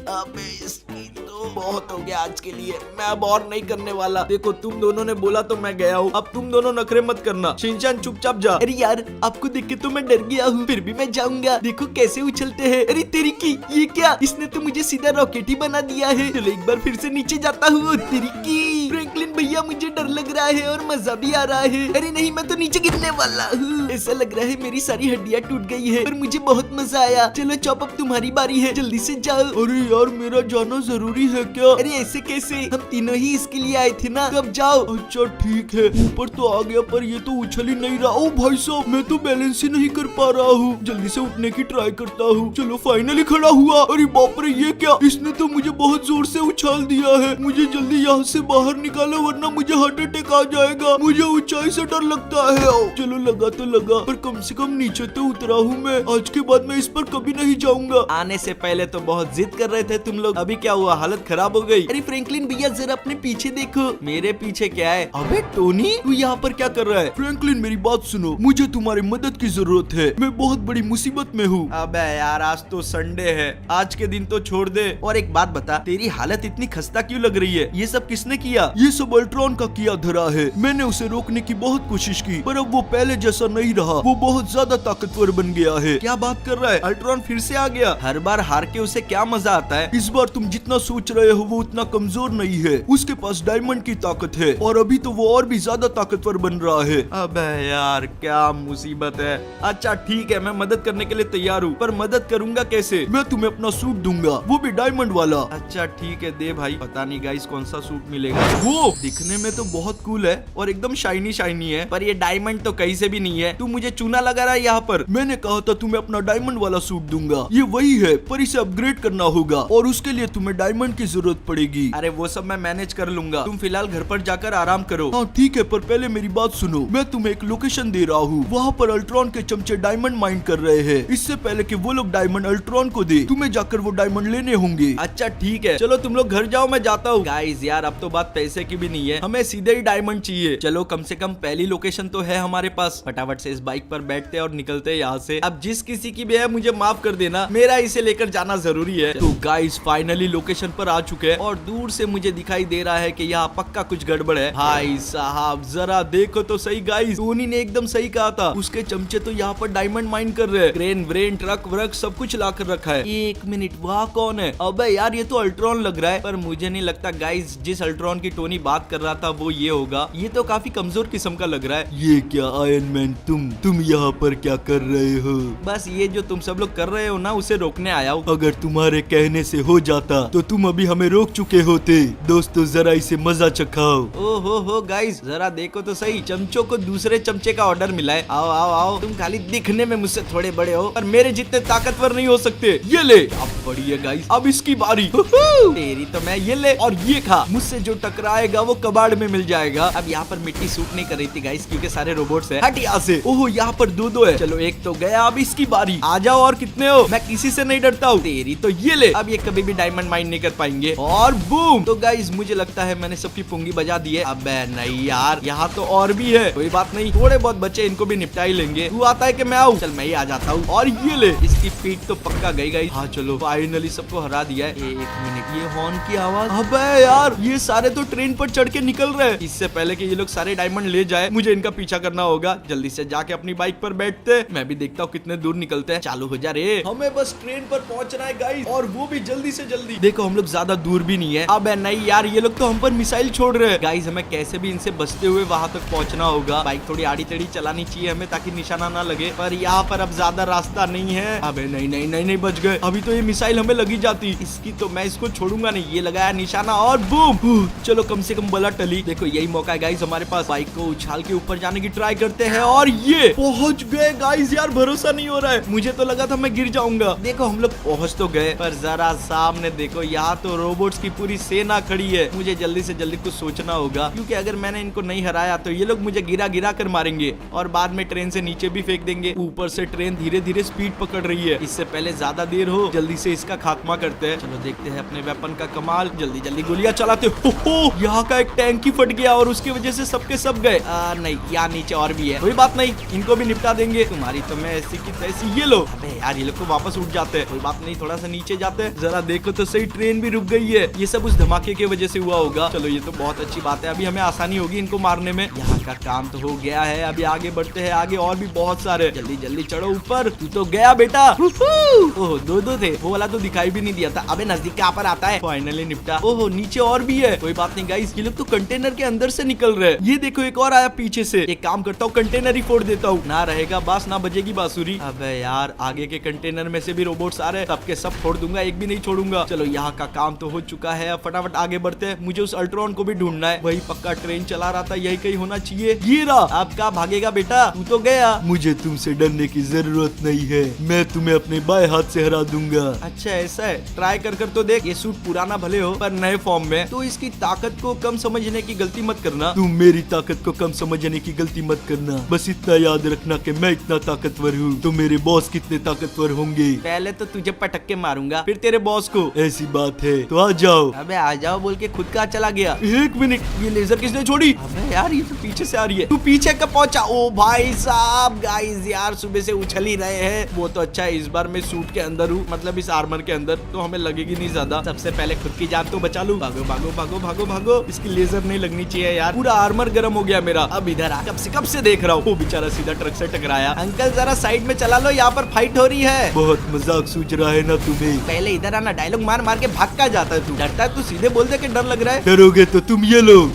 Speaker 1: अबे इसकी तो बहुत हो गया आज के लिए, मैं अब और नहीं करने वाला। देखो तुम दोनों ने बोला तो मैं गया हूँ, अब तुम दोनों नखरे मत करना। शिनचैन चुपचाप जा।
Speaker 2: अरे यार आपको देख के तो मैं डर गया हूँ, फिर भी मैं जाऊंगा। देखो कैसे उछलते हैं। अरे तेरी की, ये क्या, इसने तो मुझे सीधा रॉकेट ही बना दिया है। चलो एक बार फिर से नीचे जाता हूँ। तेरी की फ्रैंकलिन भैया, मुझे डर लग रहा है और मजा भी आ रहा है। अरे नहीं, मैं तो नीचे गिरने वाला हूँ। ऐसा लग रहा है मेरी सारी हड्डियाँ टूट गई है, पर मुझे बहुत मजा आया। चलो चॉप अब तुम्हारी बारी है, जल्दी से जाओ।
Speaker 3: अरे यार मेरा जाना जरूरी है क्या?
Speaker 2: अरे ऐसे कैसे, हम तीनों ही इसके लिए आए थे ना, तो अब जाओ।
Speaker 3: अच्छा ठीक है, ऊपर तो आ गया पर ये तो उछल ही नहीं रहा। ओ भाई साहब, मैं तो बैलेंस ही नहीं कर पा रहा हूँ, जल्दी से उठने की ट्राई करता हूँ। चलो फाइनली खड़ा हुआ। अरे बाप रे, ये क्या, इसने तो मुझे बहुत जोर से उछाल दिया है। मुझे जल्दी यहाँ से बाहर निकालो वरना मुझे हार्ट अटैक आ जाएगा। मुझे ऊंचाई से डर लगता है। चलो लगा तो लगा, पर कम से कम नीचे तो उतरा हूँ मैं। आज के बाद मैं इस पर कभी नहीं जाऊंगा।
Speaker 1: आने से पहले तो बहुत जिद कर रहे थे तुम लोग, अभी क्या हुआ, हालत खराब हो गई।
Speaker 2: अरे फ्रैंकलिन भैया जरा अपने पीछे देखो।
Speaker 1: मेरे पीछे क्या है? अबे टोनी, तू यहाँ पर क्या कर रहा है?
Speaker 3: फ्रैंकलिन मेरी बात सुनो, मुझे तुम्हारी मदद की जरूरत है, मैं बहुत बड़ी मुसीबत में हूँ।
Speaker 1: अबे यार आज तो संडे है, आज के दिन तो छोड़ दे। और एक बात बता, तेरी हालत इतनी खस्ता क्यों लग रही है? ये सब किसने किया?
Speaker 3: ये सब अल्ट्रॉन का किया धरा है। मैंने उसे रोकने की बहुत कोशिश की, पर अब वो पहले जैसा नहीं रहा, वो बहुत ज्यादा ताकतवर बन गया है।
Speaker 1: क्या बात कर रहा है? अल्ट्रॉन फिर से आ गया? हर बार हार के उसे क्या मजा आता है?
Speaker 3: इस बार तुम जितना सोच रहे हो वो उतना कमजोर नहीं है, उसके पास डायमंड की ताकत है, और अभी तो वो और भी ज्यादा ताकतवर बन रहा है।
Speaker 1: अबे यार क्या मुसीबत है। अच्छा ठीक है, मैं मदद करने के लिए तैयार हूँ, पर मदद करूंगा कैसे?
Speaker 3: मैं तुम्हें अपना सूट दूंगा, वो भी डायमंड वाला।
Speaker 1: अच्छा ठीक है, दे भाई। पता नहीं गाइस कौन सा सूट मिलेगा। वो दिखने में तो बहुत कूल है और एकदम शाइनी शाइनी है, पर ये डायमंड तो कहीं से भी नहीं है। तू मुझे चूना लगा रहा है यहाँ पर।
Speaker 3: मैंने कहा था तुम्हें अपना डायमंड वाला सूट दूंगा, ये वही है, पर इसे अपग्रेड करना होगा और उसके लिए तुम्हें डायमंड की जरूरत पड़ेगी।
Speaker 1: अरे वो सब मैं मैनेज कर लूंगा, तुम फिलहाल घर पर जाकर आराम करो।
Speaker 3: हाँ ठीक है, पर पहले मेरी बात सुनो। मैं तुम्हें एक लोकेशन दे रहा हूँ, वहाँ पर अल्ट्रॉन के चमचे डायमंड माइन कर रहे हैं। इससे पहले कि वो लोग डायमंड अल्ट्रॉन को दे, तुम्हें जाकर वो डायमंड लेने होंगे।
Speaker 1: अच्छा ठीक है, चलो तुम लोग घर जाओ, मैं जाता हूँ। गाइस यार अब तो बात पैसे की भी नहीं है, हमें सीधे ही डायमंड चाहिए। चलो कम से कम पहली लोकेशन तो है हमारे पास। फटाफट से इस बाइक पर बैठते हैं और निकलते हैं यहाँ से। अब जिस किसी की भी है मुझे माफ कर देना, मेरा इसे लेकर जाना जरूरी है। तो गाइस फाइनली लोकेशन पर आ चुके हैं और दूर से मुझे दिखाई दे रहा है कि यहाँ पक्का कुछ गड़बड़ है। भाई साहब जरा देखो तो सही गाइस, टोनी ने एकदम सही कहा था, उसके चमचे तो यहाँ पर डायमंड माइन कर रहे हैं। क्रेन व्रेन ट्रक व्रक सब कुछ ला कर रखा है। एक मिनट, वहाँ कौन है? अबे यार ये तो अल्ट्रॉन लग रहा है, पर मुझे नहीं लगता गाइस जिस अल्ट्रॉन की टोनी बात कर रहा था वो ये होगा। ये तो काफी कमजोर किस्म का लग रहा है।
Speaker 3: ये क्या आयरन मैन, तुम यहाँ पर क्या कर रहे हो?
Speaker 1: बस ये जो तुम सब लोग कर रहे हो ना, उसे रोकने आया हूँ।
Speaker 3: अगर तुम्हारे कहने से हो जाता तो तुम अभी हमें रोक चुके होते। दोस्तों जरा इसे मजा चखाओ।
Speaker 1: ओ हो गाइस जरा देखो तो सही, चमचों को दूसरे चमचे का ऑर्डर मिला है। आओ आओ आओ, तुम खाली दिखने में मुझसे थोड़े बड़े हो पर मेरे जितने ताकतवर नहीं हो सकते। ये ले, अब बड़ी है गाइस, अब इसकी बारी। तेरी तो मैं, ये ले और ये खा। मुझसे जो टकराएगा वो कबाड़ में मिल जाएगा। अब यहाँ पर मिट्टी सूट नहीं कर रही थी गाइस क्योंकि सारे रोबोट्स हैं। हट यहाँ से। ओहो यहाँ पर दो है। चलो एक तो गया, अब इसकी बारी। आ जाओ, और कितने हो? मैं किसी से नहीं डरता हूँ। तेरी तो ये ले, अब ये कभी भी डायमंड माइन नहीं कर पाएंगे। और बूम। तो गाइस मुझे लगता है मैंने सबकी पुंगी बजा दी है। अबे नहीं यार, यहाँ तो और भी है। कोई बात नहीं, थोड़े बहुत बच्चे, इनको भी निपटा ही लेंगे। तू आता है कि मैं आऊँ? चल मैं ही आ जाता हूँ। और ये ले, इसकी पीठ तो पक्का गई। हाँ चलो फाइनली सबको हरा दिया है। एक मिनट, ये हॉर्न की आवाज। अबे यार ये सारे तो ट्रेन पर चढ़ के निकल रहे हैं। इससे पहले कि ये लोग सारे डायमंड ले जाए मुझे इनका पीछा करना होगा। जल्दी से जाके अपनी बाइक पर बैठते, मैं भी देखता हूँ कितने दूर निकलते हैं। चालू हो जा रे, हमें बस ट्रेन पर पहुंचना है गाइस, और वो भी जल्दी से जल्दी। देखो हम लोग ज्यादा दूर भी नहीं है। अबे नहीं यार, ये लोग तो हम पर मिसाइल छोड़ रहे हैं। गाइस हमें कैसे भी इनसे बचते हुए वहां तक पहुंचना होगा। बाइक थोड़ी आड़ी टेढ़ी चलानी चाहिए हमें ताकि निशाना ना लगे, पर यहाँ पर अब ज्यादा रास्ता नहीं है। अबे नहीं नहीं नहीं नहीं, बच गए। अभी तो ये मिसाइल हमें लगी जाती, इसकी तो मैं इसको छोड़ूंगा नहीं। ये लगाया निशाना और बूम। चलो कम से कम बला टली। देखो यही मौका है गाइस हमारे पास। बाइक को उछाल के ऊपर जाने की ट्राई करते हैं और ये पहुंच गए गाइस। यार भरोसा नहीं हो रहा है, मुझे तो लगा था मैं गिर जाऊंगा। देखो हम लोग पहुंच तो गए, पर जरा सामने देखो, यहाँ तो रोबोट्स की पूरी सेना खड़ी है। मुझे जल्दी से जल्दी कुछ सोचना होगा, क्योंकि अगर मैंने इनको नहीं हराया तो ये लोग मुझे गिरा गिरा कर मारेंगे और बाद में ट्रेन से नीचे भी फेंक देंगे। ऊपर से ट्रेन धीरे धीरे स्पीड पकड़ रही है। इससे पहले ज्यादा देर हो, जल्दी से इसका खात्मा करते हैं। चलो देखते हैं अपने वेपन का कमाल। जल्दी जल्दी गोलियां चलाते। हो यहाँ का एक टैंक ही फट गया और उसकी वजह से सबके सब गए। नहीं, यहाँ नीचे और भी है। कोई बात नहीं, इनको भी निपटा देंगे। तुम्हारी तो मैं ऐसी की तैसी। ये लो। अबे यार ये लोग तो वापस उठ जाते हैं। कोई बात नहीं, थोड़ा सा नीचे जाते हैं। जरा देखो तो सही, ट्रेन भी रुक गई है। ये सब उस धमाके की वजह से हुआ होगा। चलो ये तो बहुत अच्छी बात है, अभी हमें आसानी होगी इनको मारने में। यहाँ का काम तो हो गया है, अभी आगे बढ़ते हैं। आगे और भी बहुत सारे। जल्दी जल्दी चढ़ो ऊपर। तू तो गया बेटा। ओह दो थे, वो वाला तो दिखाई भी नहीं दिया था। अबे नजदीक क्या पर आता है। फाइनली निपटा। ओहो नीचे और भी है। कोई बात नहीं गाइस, ये लोग तो कंटेनर के अंदर से निकल रहे हैं। ये देखो एक और आया पीछे से। एक काम करता हूँ, कंटेनर ही फोड़ देता हूँ। ना रहेगा बास ना बजेगी बांसुरी। अबे यार आगे के कंटेनर में से भी रोबोट्स आ रहे हैं, सबके सब फोड़ दूंगा, एक भी नहीं छोड़ूंगा। चलो यहाँ का काम तो हो चुका है, अब फटाफट आगे बढ़ते हैं। मुझे उस अल्ट्रॉन को भी ढूंढना है, वही पक्का ट्रेन चला रहा था, यही कहीं होना चाहिए। ये रहा। अब क्या भागेगा बेटा, तू तो गया।
Speaker 3: मुझे तुमसे डरने की जरूरत नहीं है, मैं तुम्हें अपने बाएं हाथ से हरा दूंगा।
Speaker 1: अच्छा ऐसा है, ट्राई कर तो देख। ये सूट पुराना भले हो पर नए फॉर्म में, तो इसकी ताकत को कम समझने की गलती मत करना।
Speaker 3: तुम मेरी ताकत को कम समझने की गलती मत करना। बस इतना याद रखना कि मैं इतना ताकतवर हूँ तो मेरे बॉस कितने ताकतवर होंगे।
Speaker 1: पहले तो तुझे पटक के मारूंगा, फिर तेरे बॉस को।
Speaker 3: ऐसी बात है तो आ जाओ।
Speaker 1: अबे आ जाओ बोल के खुद का चला गया।
Speaker 3: एक मिनट,
Speaker 1: ये लेजर किसने छोड़ी? अबे यार ये तो पीछे से आ रही है। तू पीछे कब पहुंचा? ओ भाई साहब, गाइस यार सुबह से उछल ही रहे हैं। वो तो अच्छा है इस बार मैं सूट के अंदर हूँ, मतलब इस आर्मर के अंदर, तो हमें लगेगी नहीं ज्यादा। सबसे पहले खुद की जान तो बचा लूं। भागो भागो भागो भागो भागो। इसकी लेजर नहीं लगनी चाहिए यार, पूरा आर्मर गर्म हो गया मेरा। अब इधर आ, कब से देख रहा हूँ। वो बेचारा सीधा ट्रक से टकराया। अंकल जरा साइड में चला लो, यहाँ पर फाइट हो रही है।
Speaker 3: बहुत मजाक सूझ रहा है ना तुम्हें।
Speaker 1: पहले इधर आना, डायलॉग मार मार के भाग का जाता है तू। डरता है तू, सीधे बोल दे कि डर लग रहा है।
Speaker 3: डरोगे तो तुम ये लो।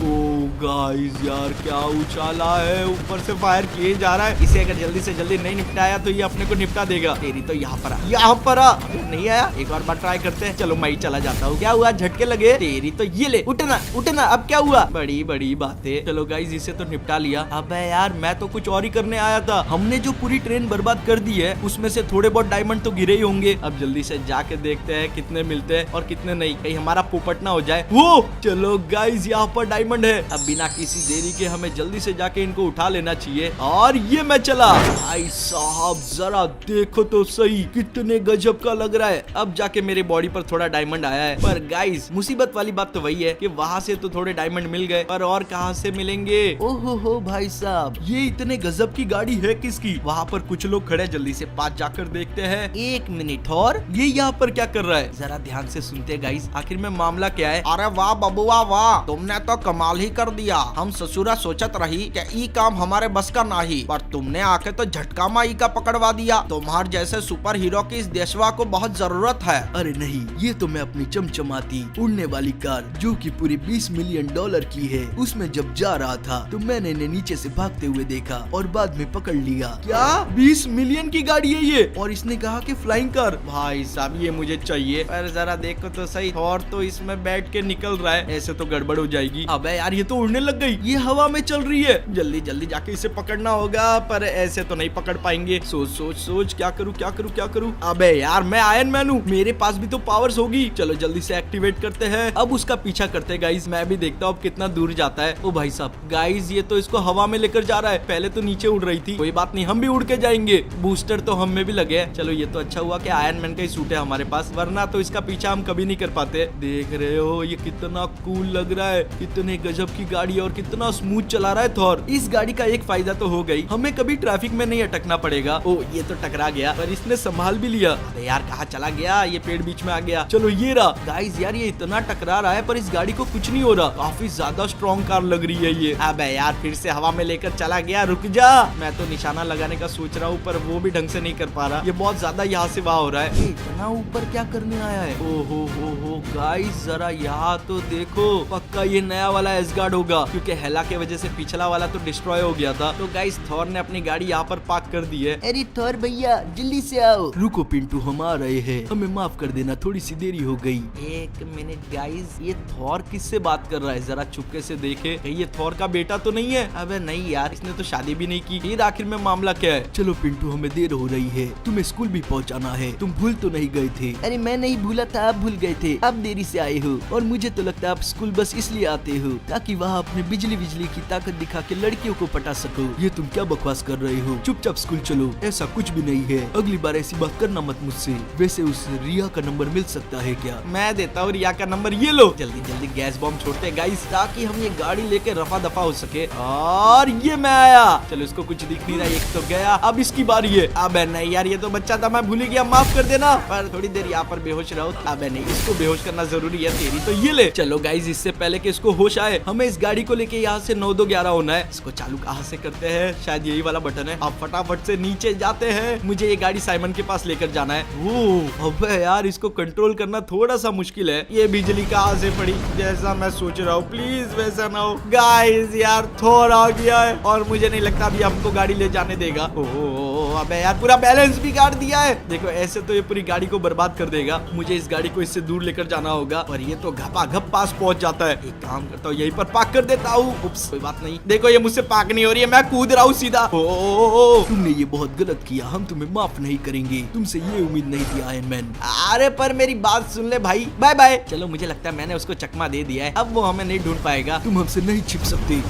Speaker 1: गाइस यार क्या उछाला है, ऊपर से फायर किए जा रहा है। इसे अगर जल्दी से जल्दी नहीं निपटाया तो ये अपने को निपटा देगा। तेरी तो यहाँ पर आ, यहाँ पर आ। नहीं आया, एक और बार ट्राई करते हैं। चलो मैं ही चला जाता हूँ। क्या हुआ, झटके लगे? तेरी तो ये ले, उठना उठना। अब क्या हुआ? बड़ी बड़ी बातें। चलो गाइस इसे तो निपटा लिया। अबे यार मैं तो कुछ और ही करने आया था। हमने जो पूरी ट्रेन बर्बाद कर दी है उसमें से थोड़े बहुत डायमंड तो गिरे ही होंगे। अब जल्दी से जाके देखते हैं कितने मिलते हैं और कितने नहीं, कहीं हमारा पोपट ना हो जाए। वो चलो गाइस यहाँ पर डायमंड है। अब बिना किसी देरी के हमें जल्दी से जाके इनको उठा लेना चाहिए। और ये मैं चला। भाई साहब जरा देखो तो सही, कितने गजब का लग रहा है। अब जाके मेरी बॉडी पर थोड़ा डायमंड आया है, पर गाइस मुसीबत वाली बात तो वही है कि वहाँ से तो थोड़े डायमंड मिल गए, पर और कहाँ से मिलेंगे। ओहो हो भाई साहब, ये इतने गजब की गाड़ी है किसकी? वहाँ पर कुछ लोग खड़े, जल्दी से पास जाकर देखते हैं। एक मिनट, और ये यहाँ पर क्या कर रहा है? जरा ध्यान से सुनते गाइस, आखिर में मामला क्या है।
Speaker 4: अरे वाह बबुआ वाह, तुमने तो कमाल ही कर दिया। हम ससुरा सोचत रही कि ई काम हमारे बस का नहीं, पर तुमने आके तो झटका माई का पकड़वा दिया। तुम्हार जैसे सुपर हीरो की इस देशवा को बहुत जरूरत है।
Speaker 1: अरे नहीं, ये तो मैं अपनी चमचमाती उड़ने वाली कार जो कि पूरी 20 मिलियन डॉलर की है, उसमें जब जा रहा था तो मैंने इन्हें नीचे से भागते हुए देखा और बाद में पकड़ लिया। क्या 20 मिलियन की गाड़ी है ये? और इसने कहा कि फ्लाइंग कार। भाई साहब ये मुझे चाहिए, पर जरा देखो तो सही, और तो इसमें बैठ के निकल रहा है, ऐसे तो गड़बड़ हो जाएगी। अबे यार ये तो उड़ने लग गई, ये हवा में चल रही है। जल्दी जल्दी जाके इसे पकड़ना होगा, पर ऐसे तो नहीं पकड़ पाएंगे। सोच सोच सोच, क्या करूँ क्या करूँ क्या करूँ। अबे यार मैं आयरन मैन हूँ, मेरे पास भी तो पावर्स होगी। चलो जल्दी से एक्टिवेट करते हैं। अब उसका पीछा करते हैं गाइस, मैं भी देखता हूँ कितना दूर जाता है। ओ भाई साहब गाइस, ये तो इसको हवा में लेकर जा रहा है, पहले तो नीचे उड़ रही थी। कोई बात नहीं, हम भी उड़ के जाएंगे। बूस्टर तो हम में भी लगे हैं। चलो ये तो अच्छा हुआ कि आयरन मैन का ही सूट है हमारे पास, वरना तो इसका पीछा हम कभी नहीं कर पाते। देख रहे हो ये कितना कूल लग रहा है, कितने गजब की गाड़ी और कितना स्मूथ चला रहा है थॉर। इस गाड़ी का एक फायदा तो हो गई, हमें कभी ट्रैफिक में नहीं अटकना पड़ेगा। ओ ये तो टकरा गया, पर इसने संभाल भी लिया। अरे यार कहाँ चला गया, ये पेड़ बीच में आ गया। चलो ये रहा। गाइस यार ये इतना टकरा रहा है पर इस गाड़ी को कुछ नहीं हो रहा, काफी ज्यादा स्ट्रॉन्ग कार लग रही है ये। अबे यार फिर से हवा में लेकर चला गया, रुक जा। मैं तो निशाना लगाने का सोच रहा हूँ, पर वो भी ढंग से नहीं कर पा रहा, ये बहुत ज्यादा यहाँ से वहाँ हो रहा है। इतना ऊपर क्या करने आया है? ओहो हो गाइस जरा यहाँ तो देखो, पक्का ये नया वाला एसगार्ड होगा, क्योंकि हेला के वजह से पिछला वाला तो डिस्ट्रॉय हो गया था। तो गाइस थॉर ने अपनी गाड़ी यहाँ पर पार्क कर दी है। अरे थॉर भैया जल्दी से आओ। रुको पिंटू, हम आ रहे हैं, हमें माफ कर देना, थोड़ी सी देरी हो गई। एक मिनट गाइस, ये थॉर किससे बात कर रहा है? जरा चुपके से देखे, ये थॉर का बेटा तो नहीं है? अबे नहीं यार, इसने तो शादी भी नहीं की। फिर आखिर में मामला क्या है? चलो पिंटू हमें देर हो रही है, तुम्हें स्कूल भी पहुंचाना है, तुम भूल तो नहीं गए थे? अरे मैं नहीं भूला था, आप भूल गए थे, आप देरी से आए हो। और मुझे तो लगता है आप स्कूल बस इसलिए आते हो ताकि वहाँ अपने बिजली की ताकत दिखा के लड़कियों को पटा सको। ये तुम क्या बकवास कर रहे हो? चुपचाप स्कूल चलो। ऐसा कुछ भी नहीं है, अगली बार ऐसी बात करना मत मुझसे। वैसे उस रिया का नंबर मिल सकता है क्या? मैं देता हूँ रिया का नंबर, ये लो। जल्दी जल्दी गैस बॉम्ब छोड़ते हैं गाइस, ताकि हम ये गाड़ी लेके रफा दफा हो सके। और ये मैं आया। चलो इसको कुछ दिख नहीं रहा, एक तो गया, अब इसकी बारी है। अबे नहीं यार, ये तो बच्चा था, मैं भूल ही गया, माफ कर देना। पर थोड़ी देर यहाँ पर बेहोश रहो। अबे नहीं, इसको बेहोश करना जरूरी है तेरी तो, ये ले। चलो गाइस इससे पहले कि इसको होश आए, हमें इस गाड़ी को लेके यहाँ से 9-2-11 होना है। इसको चालू कहाँ से करते हैं? शायद यही वाला बटन है। अब फटाफट से नीचे जाते हैं, मुझे ये गाड़ी साइमन के पास लेकर जाना है। वो अबे यार, इसको कंट्रोल करना थोड़ा सा मुश्किल है। ये बिजली कहाँ से पड़ी? जैसा मैं सोच रहा हूँ, प्लीज वैसा ना हो। गाइस यार थोड़ा आ गया है और मुझे नहीं लगता अभी हमको गाड़ी ले जाने देगा। ओह अबे यार, पूरा बैलेंस बिगाड़ दिया है। देखो ऐसे तो ये पूरी गाड़ी को बर्बाद कर देगा। मुझे इस गाड़ी को इससे दूर लेकर जाना होगा, और ये तो घपाघप पास पहुंच जाता है। एक काम करता हूँ, यहीं पर पार्क कर देता हूँ। उप्स, कोई बात नहीं। देखो ये मुझसे पार्क नहीं हो रही है, मैं कूद रहा हूँ सीधा। ओह
Speaker 3: तुमने ये बहुत गलत किया, हम तुम्हें माफ नहीं करेंगे, तुमसे ये उम्मीद नहीं थी आयरन मैन।
Speaker 1: अरे पर मेरी बात सुन ले भाई, बाय बाय। चलो मुझे लगता है मैंने उसको चकमा दे दिया है, अब वो हमें नहीं ढूंढ पाएगा।
Speaker 3: तुम हमसे नहीं छिप सकते।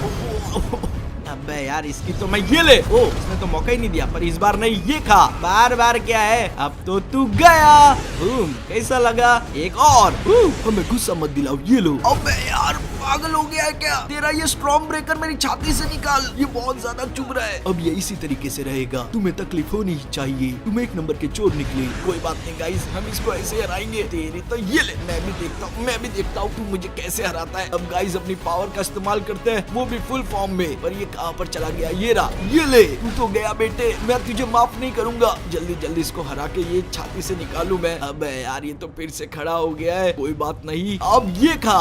Speaker 1: अबे यार इसकी तो मैं ये ले। ओ इसने तो मौका ही नहीं दिया, पर इस बार नहीं, ये खा। बार बार क्या है, अब तो तू गया। कैसा लगा? एक और।
Speaker 3: हमें गुस्सा मत दिलाओ, ये लो।
Speaker 1: अबे यार पागल हो गया है क्या? तेरा ये स्ट्रॉन्ग ब्रेकर मेरी छाती से निकाल, ये बहुत ज्यादा चुभ रहा है।
Speaker 3: अब ये इसी तरीके से रहेगा, तुम्हें तकलीफ होनी ही चाहिए, तुम एक नंबर के चोर निकले।
Speaker 1: कोई बात नहीं गाइस, हम इसको ऐसे हराएंगे। तेरी तो ये ले, मैं भी देखता हूँ तू मुझे कैसे हराता है। अब गाइस अपनी पावर का इस्तेमाल करते हैं, वो भी फुल फॉर्म में। पर ये कहाँ पर चला गया? ये रहा, ये ले। तू तो गया बेटे, मैं तुझे माफ नहीं करूंगा। जल्दी जल्दी इसको हरा के ये छाती से निकालू मैं। अब यार ये तो फिर से खड़ा हो गया है, कोई बात नहीं। अब ये खा।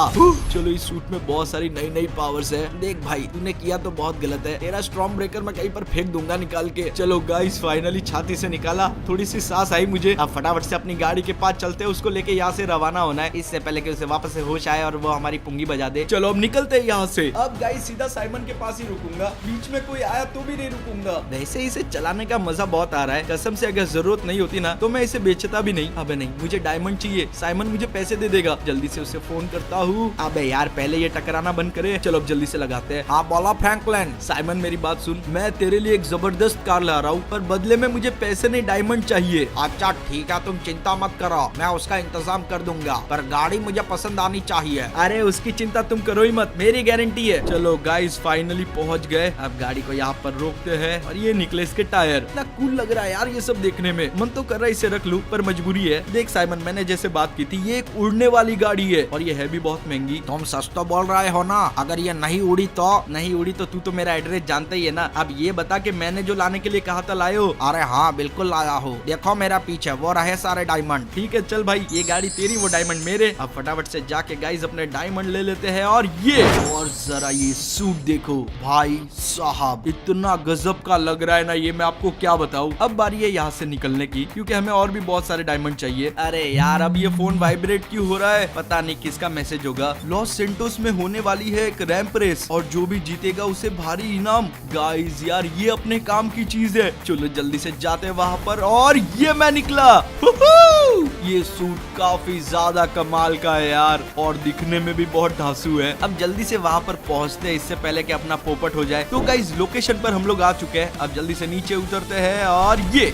Speaker 1: चलो इस सूट में बहुत सारी नई पावर्स है। देख भाई तूने किया तो बहुत गलत है, तेरा स्ट्रॉन्ग ब्रेकर मैं कहीं पर फेंक दूंगा निकाल के। चलो गाइस फाइनली छाती से निकाला, थोड़ी सी सांस आई मुझे। अब फटाफट से अपनी गाड़ी के पास चलते हैं, उसको लेके यहाँ से रवाना होना है, इससे पहले कि उसे वापस से होश आए और वो हमारी पुंगी बजा दे। चलो अब निकलते हैं यहाँ से। अब गाइस सीधा साइमन के पास ही रुकूंगा, बीच में कोई आया तो भी नहीं रुकूंगा। वैसे इसे चलाने का मजा बहुत आ रहा है, कसम से अगर जरूरत नहीं होती ना तो मैं इसे बेचता भी नहीं। अबे नहीं, मुझे डायमंड चाहिए, साइमन मुझे पैसे दे देगा। जल्दी से उसे फोन करता हूँ। अबे यार पहले ये टकराना बंद करे। चलो अब जल्दी से लगाते हैं।
Speaker 4: हाँ बोलो फ्रैंकलिन।
Speaker 1: साइमन मेरी बात सुन, मैं तेरे लिए एक जबरदस्त कार ला रहा हूँ, पर बदले में मुझे पैसे नहीं डायमंड चाहिए।
Speaker 4: अच्छा ठीक है, तुम चिंता मत करो, मैं उसका इंतजाम कर दूंगा, पर गाड़ी मुझे पसंद आनी चाहिए।
Speaker 1: अरे उसकी चिंता तुम करो ही मत, मेरी गारंटी है। चलो गाइस फाइनली पहुंच गए। अब गाड़ी को यहाँ पर रोकते हैं और ये निकले इसके टायर। इतना कूल लग रहा है यार ये सब देखने में, मन तो कर रहा है इसे रख लूं, पर मजबूरी है। देख साइमन, मैंने जैसे बात की थी, ये एक उड़ने वाली गाड़ी है और ये है भी बहुत महंगी।
Speaker 4: तुम सच तो बोल रहे हो ना? अगर ये नहीं उड़ी तो?
Speaker 1: नहीं उड़ी तो तू तो मेरा एड्रेस जानता ही है ना। अब ये बता कि मैंने जो लाने के लिए कहा था लाए हो?
Speaker 4: अरे हाँ बिल्कुल लाया हूँ, देखो मेरा पीछे वो रहे सारे डायमंड।
Speaker 1: ठीक है चल भाई, ये गाड़ी तेरी, वो डायमंड मेरे। अब फटाफट से जाके गाइस अपने डायमंड ले लेते हैं। और ये, और जरा ये सूट देखो भाई साहब, इतना गजब का लग रहा है ना ये, मैं आपको क्या बताऊं। अब बारी है यहाँ से निकलने की, क्योंकि हमें और भी बहुत सारे डायमंड चाहिए। अरे यार अब ये फोन वाइब्रेट क्यों हो रहा है, पता नहीं किसका मैसेज होगा। लॉस सेंटोस में होने वाली है एक रैंप रेस और जो भी जीतेगा उसे भारी इनाम। गाइस यार ये अपने काम की चीज है, चलो जल्दी से जाते हैं वहाँ पर। और ये मैं निकला। ये सूट काफी ज्यादा कमाल का है यार, और दिखने में भी बहुत धांसू है। अब जल्दी से वहाँ पर पहुँचते हैं इससे पहले कि अपना पोपट हो जाए। तो गाइस लोकेशन पर हम लोग आ चुके हैं। अब जल्दी से नीचे उतरते हैं और ये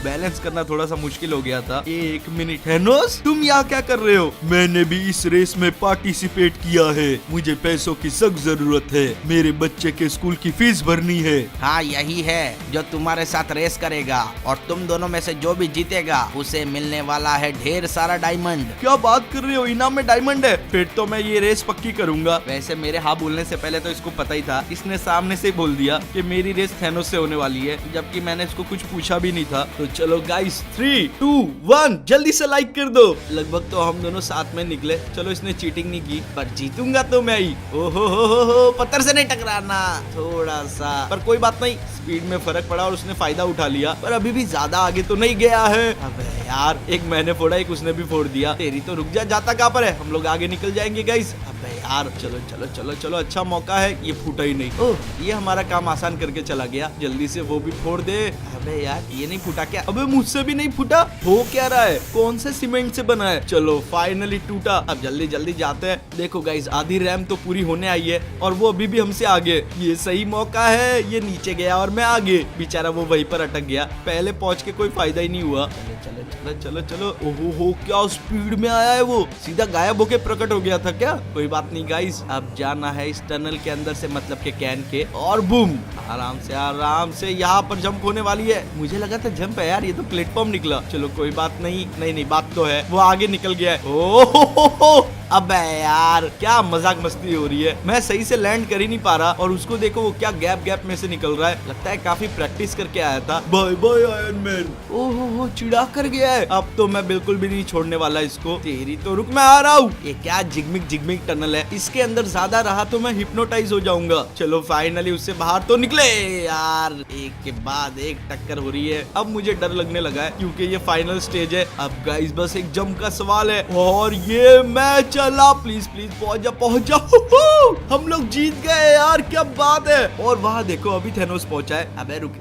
Speaker 1: बैलेंस करना थोड़ा सा मुश्किल हो गया था। एक मिनट, थैनोस तुम यहाँ क्या कर रहे हो?
Speaker 3: मैंने भी इस रेस में पार्टिसिपेट किया है, मुझे पैसों की सख्त जरूरत है, मेरे बच्चे के स्कूल की फीस भरनी है।
Speaker 4: हाँ यही है जो तुम्हारे साथ रेस करेगा, और तुम दोनों में से जो भी जीतेगा उसे मिलने वाला है ढेर सारा डायमंड।
Speaker 1: क्या बात कर रहे हो, इनाम में डायमंड है? फिर तो मैं ये रेस पक्की करूंगा। वैसे मेरे हाँ बोलने से पहले तो इसको पता ही था, इसने सामने से बोल दिया कि मेरी रेस थैनोस से होने वाली है, जबकि मैंने इसको कुछ पूछा भी नहीं था। तो चलो गाइस 3, 2, 1 जल्दी से लाइक कर दो। लगभग तो हम दोनों साथ में निकले। चलो इसने चीटिंग नहीं की, पर जीतूंगा तो मैं ही। ओहो हो, पत्थर से नहीं टकराना, थोड़ा सा, पर कोई बात नहीं, स्पीड में फर्क पड़ा और उसने फायदा उठा लिया, पर अभी भी ज्यादा आगे तो नहीं गया है। अबे यार, एक मैंने फोड़ा, एक उसने भी फोड़ दिया। तेरी तो रुक जा, जाता कहाँ पर है? हम लोग आगे निकल जाएंगे गाइस। अबे यार, चलो चलो चलो चलो, अच्छा मौका है, ये फूटा ही नहीं। ओह, ये हमारा काम आसान करके चला गया। जल्दी से वो भी फोड़ दे। अबे यार, ये नहीं फूटा क्या? अबे मुझसे भी नहीं फूटा, हो क्या रहा है? कौन से सीमेंट से बना है? चलो फाइनली टूटा। अब जल्दी जल्दी जाते हैं। देखो गाइस, आधी रैम तो पूरी होने आई है और वो अभी भी हमसे आगे। ये सही मौका है, ये नीचे गया और मैं आगे। बेचारा वो वहीं पर अटक गया, पहले पहुंच के कोई फायदा ही नहीं हुआ। चलो चलो चलो चलो। ओहो हो, क्या स्पीड में आया है वो, सीधा गायब होके प्रकट हो गया था क्या? कोई बात नहीं गाइस, अब जाना है इस टनल के अंदर से, मतलब के कैन के, और बूम, आराम से यहाँ पर जंप होने वाली है। मुझे लगा था जंप है यार, ये तो प्लेटफॉर्म निकला। चलो कोई बात नहीं, नहीं बात तो है, वो आगे निकल गया है। ओहो, अबे यार, क्या मजाक मस्ती हो रही है, मैं सही से लैंड कर ही नहीं पा रहा, और उसको देखो वो क्या गैप में से निकल रहा है। लगता है काफी प्रैक्टिस करके आया था।
Speaker 3: Bye bye Iron Man.
Speaker 1: ओहो, चिढ़ा कर गया है। अब तो मैं बिल्कुल भी नहीं छोड़ने वाला इसको। तेरी तो, रुक मैं आ रहा हूँ। ये क्या जिगमिग टनल है, इसके अंदर ज्यादा रहा तो मैं हिप्नोटाइज हो जाऊंगा। चलो फाइनली उससे बाहर तो निकले यार, एक के बाद एक टक्कर हो रही है। अब मुझे डर लगने लगा है, क्योंकि ये फाइनल स्टेज है। अब गाइस बस एक जंप का सवाल है, और ये मैं चला। प्लीज प्लीज पहुंच जाओ। हम लोग जीत गए यार, क्या बात है। और वहाँ देखो अभी थैनोस पहुंचा है। अबे रुक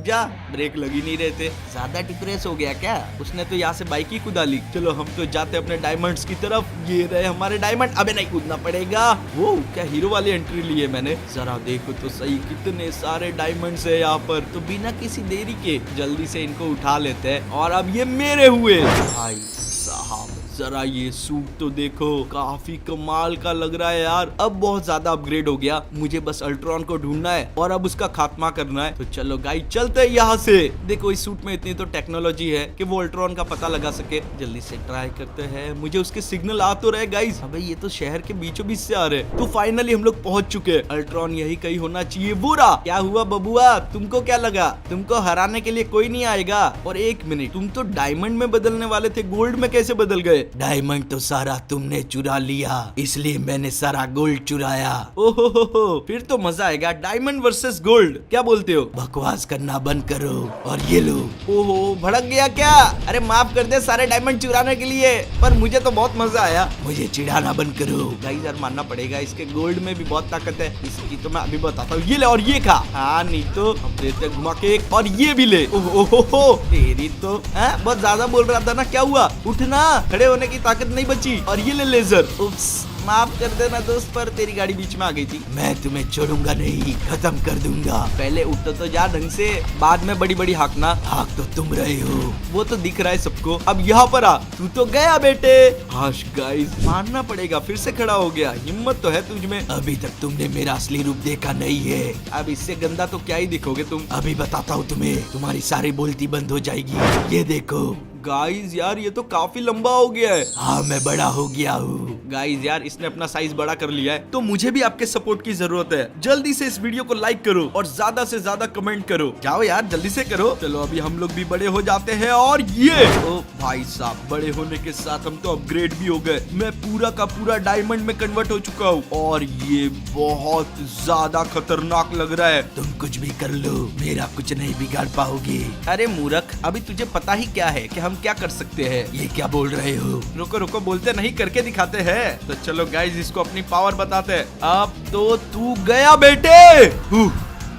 Speaker 1: जा, ब्रेक लग ही नहीं रहे थे। ज्यादा डिप्रेस हो गया क्या? उसने तो यहाँ से बाइक ही कुदा ली। चलो हम तो जाते अपने डायमंड्स की तरफ। ये रहे हमारे डायमंड। अबे नहीं, कूदना पड़ेगा। वो क्या हीरो वाली एंट्री ली है मैंने, जरा देखो तो सही, कितने सारे डायमंड्स है यहाँ पर। तो बिना किसी देरी के जल्दी से इनको उठा लेते हैं, और अब ये मेरे हुए। भाई साहब, जरा ये सूट तो देखो, काफी कमाल का लग रहा है यार। अब बहुत ज्यादा अपग्रेड हो गया, मुझे बस अल्ट्रॉन को ढूंढना है और अब उसका खात्मा करना है। तो चलो गाइस चलते हैं यहाँ से। देखो इस सूट में इतनी तो टेक्नोलॉजी है कि वो अल्ट्रॉन का पता लगा सके। जल्दी से ट्राई करते हैं, मुझे उसके सिग्नल आ तो रहे गाइस। अबे ये तो शहर के बीचों बीच से आ रहे। तो फाइनली हम लोग पहुंच चुके हैं। अल्ट्रॉन यही कहीं होना चाहिए। बुरा क्या हुआ बबुआ, तुमको क्या लगा तुमको हराने के लिए कोई नहीं आएगा? और एक मिनट, तुम तो डायमंड में बदलने वाले थे, गोल्ड में कैसे बदल गए?
Speaker 2: डायमंड तो सारा तुमने चुरा लिया, इसलिए मैंने सारा गोल्ड चुराया।
Speaker 1: ओहो, फिर तो मजा आएगा। डायमंड वर्सेस गोल्ड, क्या बोलते हो?
Speaker 2: बकवास करना बंद करो और ये लो।
Speaker 1: ओहो, भड़क गया क्या? अरे माफ कर दे सारे डायमंड चुराने के लिए, पर मुझे तो बहुत मजा आया।
Speaker 2: मुझे चिढ़ाना बंद करो।
Speaker 1: गाइस यार मानना पड़ेगा, इसके गोल्ड में भी बहुत ताकत है। इसकी तो मैं अभी बताता हूँ। ये ले और ये खा। हाँ नहीं तो हम देते घुमा के एक, और ये भी ले। ओहो, तेरी तो बहुत ज्यादा बोल रहा था ना, क्या हुआ? उठना, खड़े होने की ताकत नहीं बची। और ये ले लेजर। उप्स, माफ कर देना दोस्त, पर तेरी गाड़ी बीच में आ गई थी।
Speaker 2: मैं तुम्हें छोड़ूंगा नहीं, खत्म कर दूंगा।
Speaker 1: पहले उठ तो जा ढंग से, बाद में बड़ी बड़ी हाकना।
Speaker 2: हाँ तो तुम रहे हो।
Speaker 1: वो तो दिख रहा है सबको। अब यहाँ पर आ, तू तो गया बेटे। हाश गाइस, मानना पड़ेगा, फिर से खड़ा हो गया। हिम्मत तो है तुझ में।
Speaker 2: अभी तक तुमने मेरा असली रूप देखा नहीं है।
Speaker 1: अब इससे गंदा तो क्या ही दिखोगे तुम।
Speaker 2: अभी बताता हूँ तुम्हें, तुम्हारी सारी बोलती बंद हो जाएगी। ये देखो
Speaker 1: गाइस यार, ये तो काफी लंबा हो गया है।
Speaker 2: हाँ मैं बड़ा हो गया हूँ।
Speaker 1: गाइस यार, इसने अपना साइज बड़ा कर लिया है, तो मुझे भी आपके सपोर्ट की जरूरत है। जल्दी से इस वीडियो को लाइक करो और ज्यादा से ज्यादा कमेंट करो। जाओ यार, जल्दी से करो। चलो अभी हम लोग भी बड़े हो जाते हैं। और ये ओ भाई साहब, बड़े होने के साथ हम तो अपग्रेड भी हो गए। मैं पूरा का पूरा डायमंड में कन्वर्ट हो चुका हूँ और ये बहुत ज्यादा खतरनाक लग रहा है।
Speaker 2: तुम कुछ भी कर लो, मेरा कुछ नहीं बिगाड़ पाओगे।
Speaker 1: अरे मूर्ख, अभी तुझे पता ही क्या है कि हम क्या कर सकते हैं।
Speaker 2: ये क्या बोल रहे हो?
Speaker 1: रुको रुको, बोलते नहीं, करके दिखाते हैं। तो चलो गाइस, इसको अपनी पावर बताते हैं। अब तो तू गया बेटे।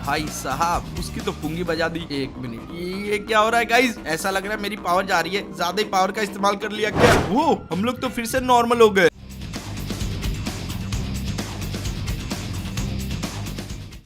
Speaker 1: भाई साहब, उसकी तो पुंगी बजा दी। एक मिनट, ये क्या हो रहा है गाइस? ऐसा लग रहा है मेरी पावर जा रही है। ज्यादा ही पावर का इस्तेमाल कर लिया क्या? वो हम लोग तो फिर से नॉर्मल हो गए।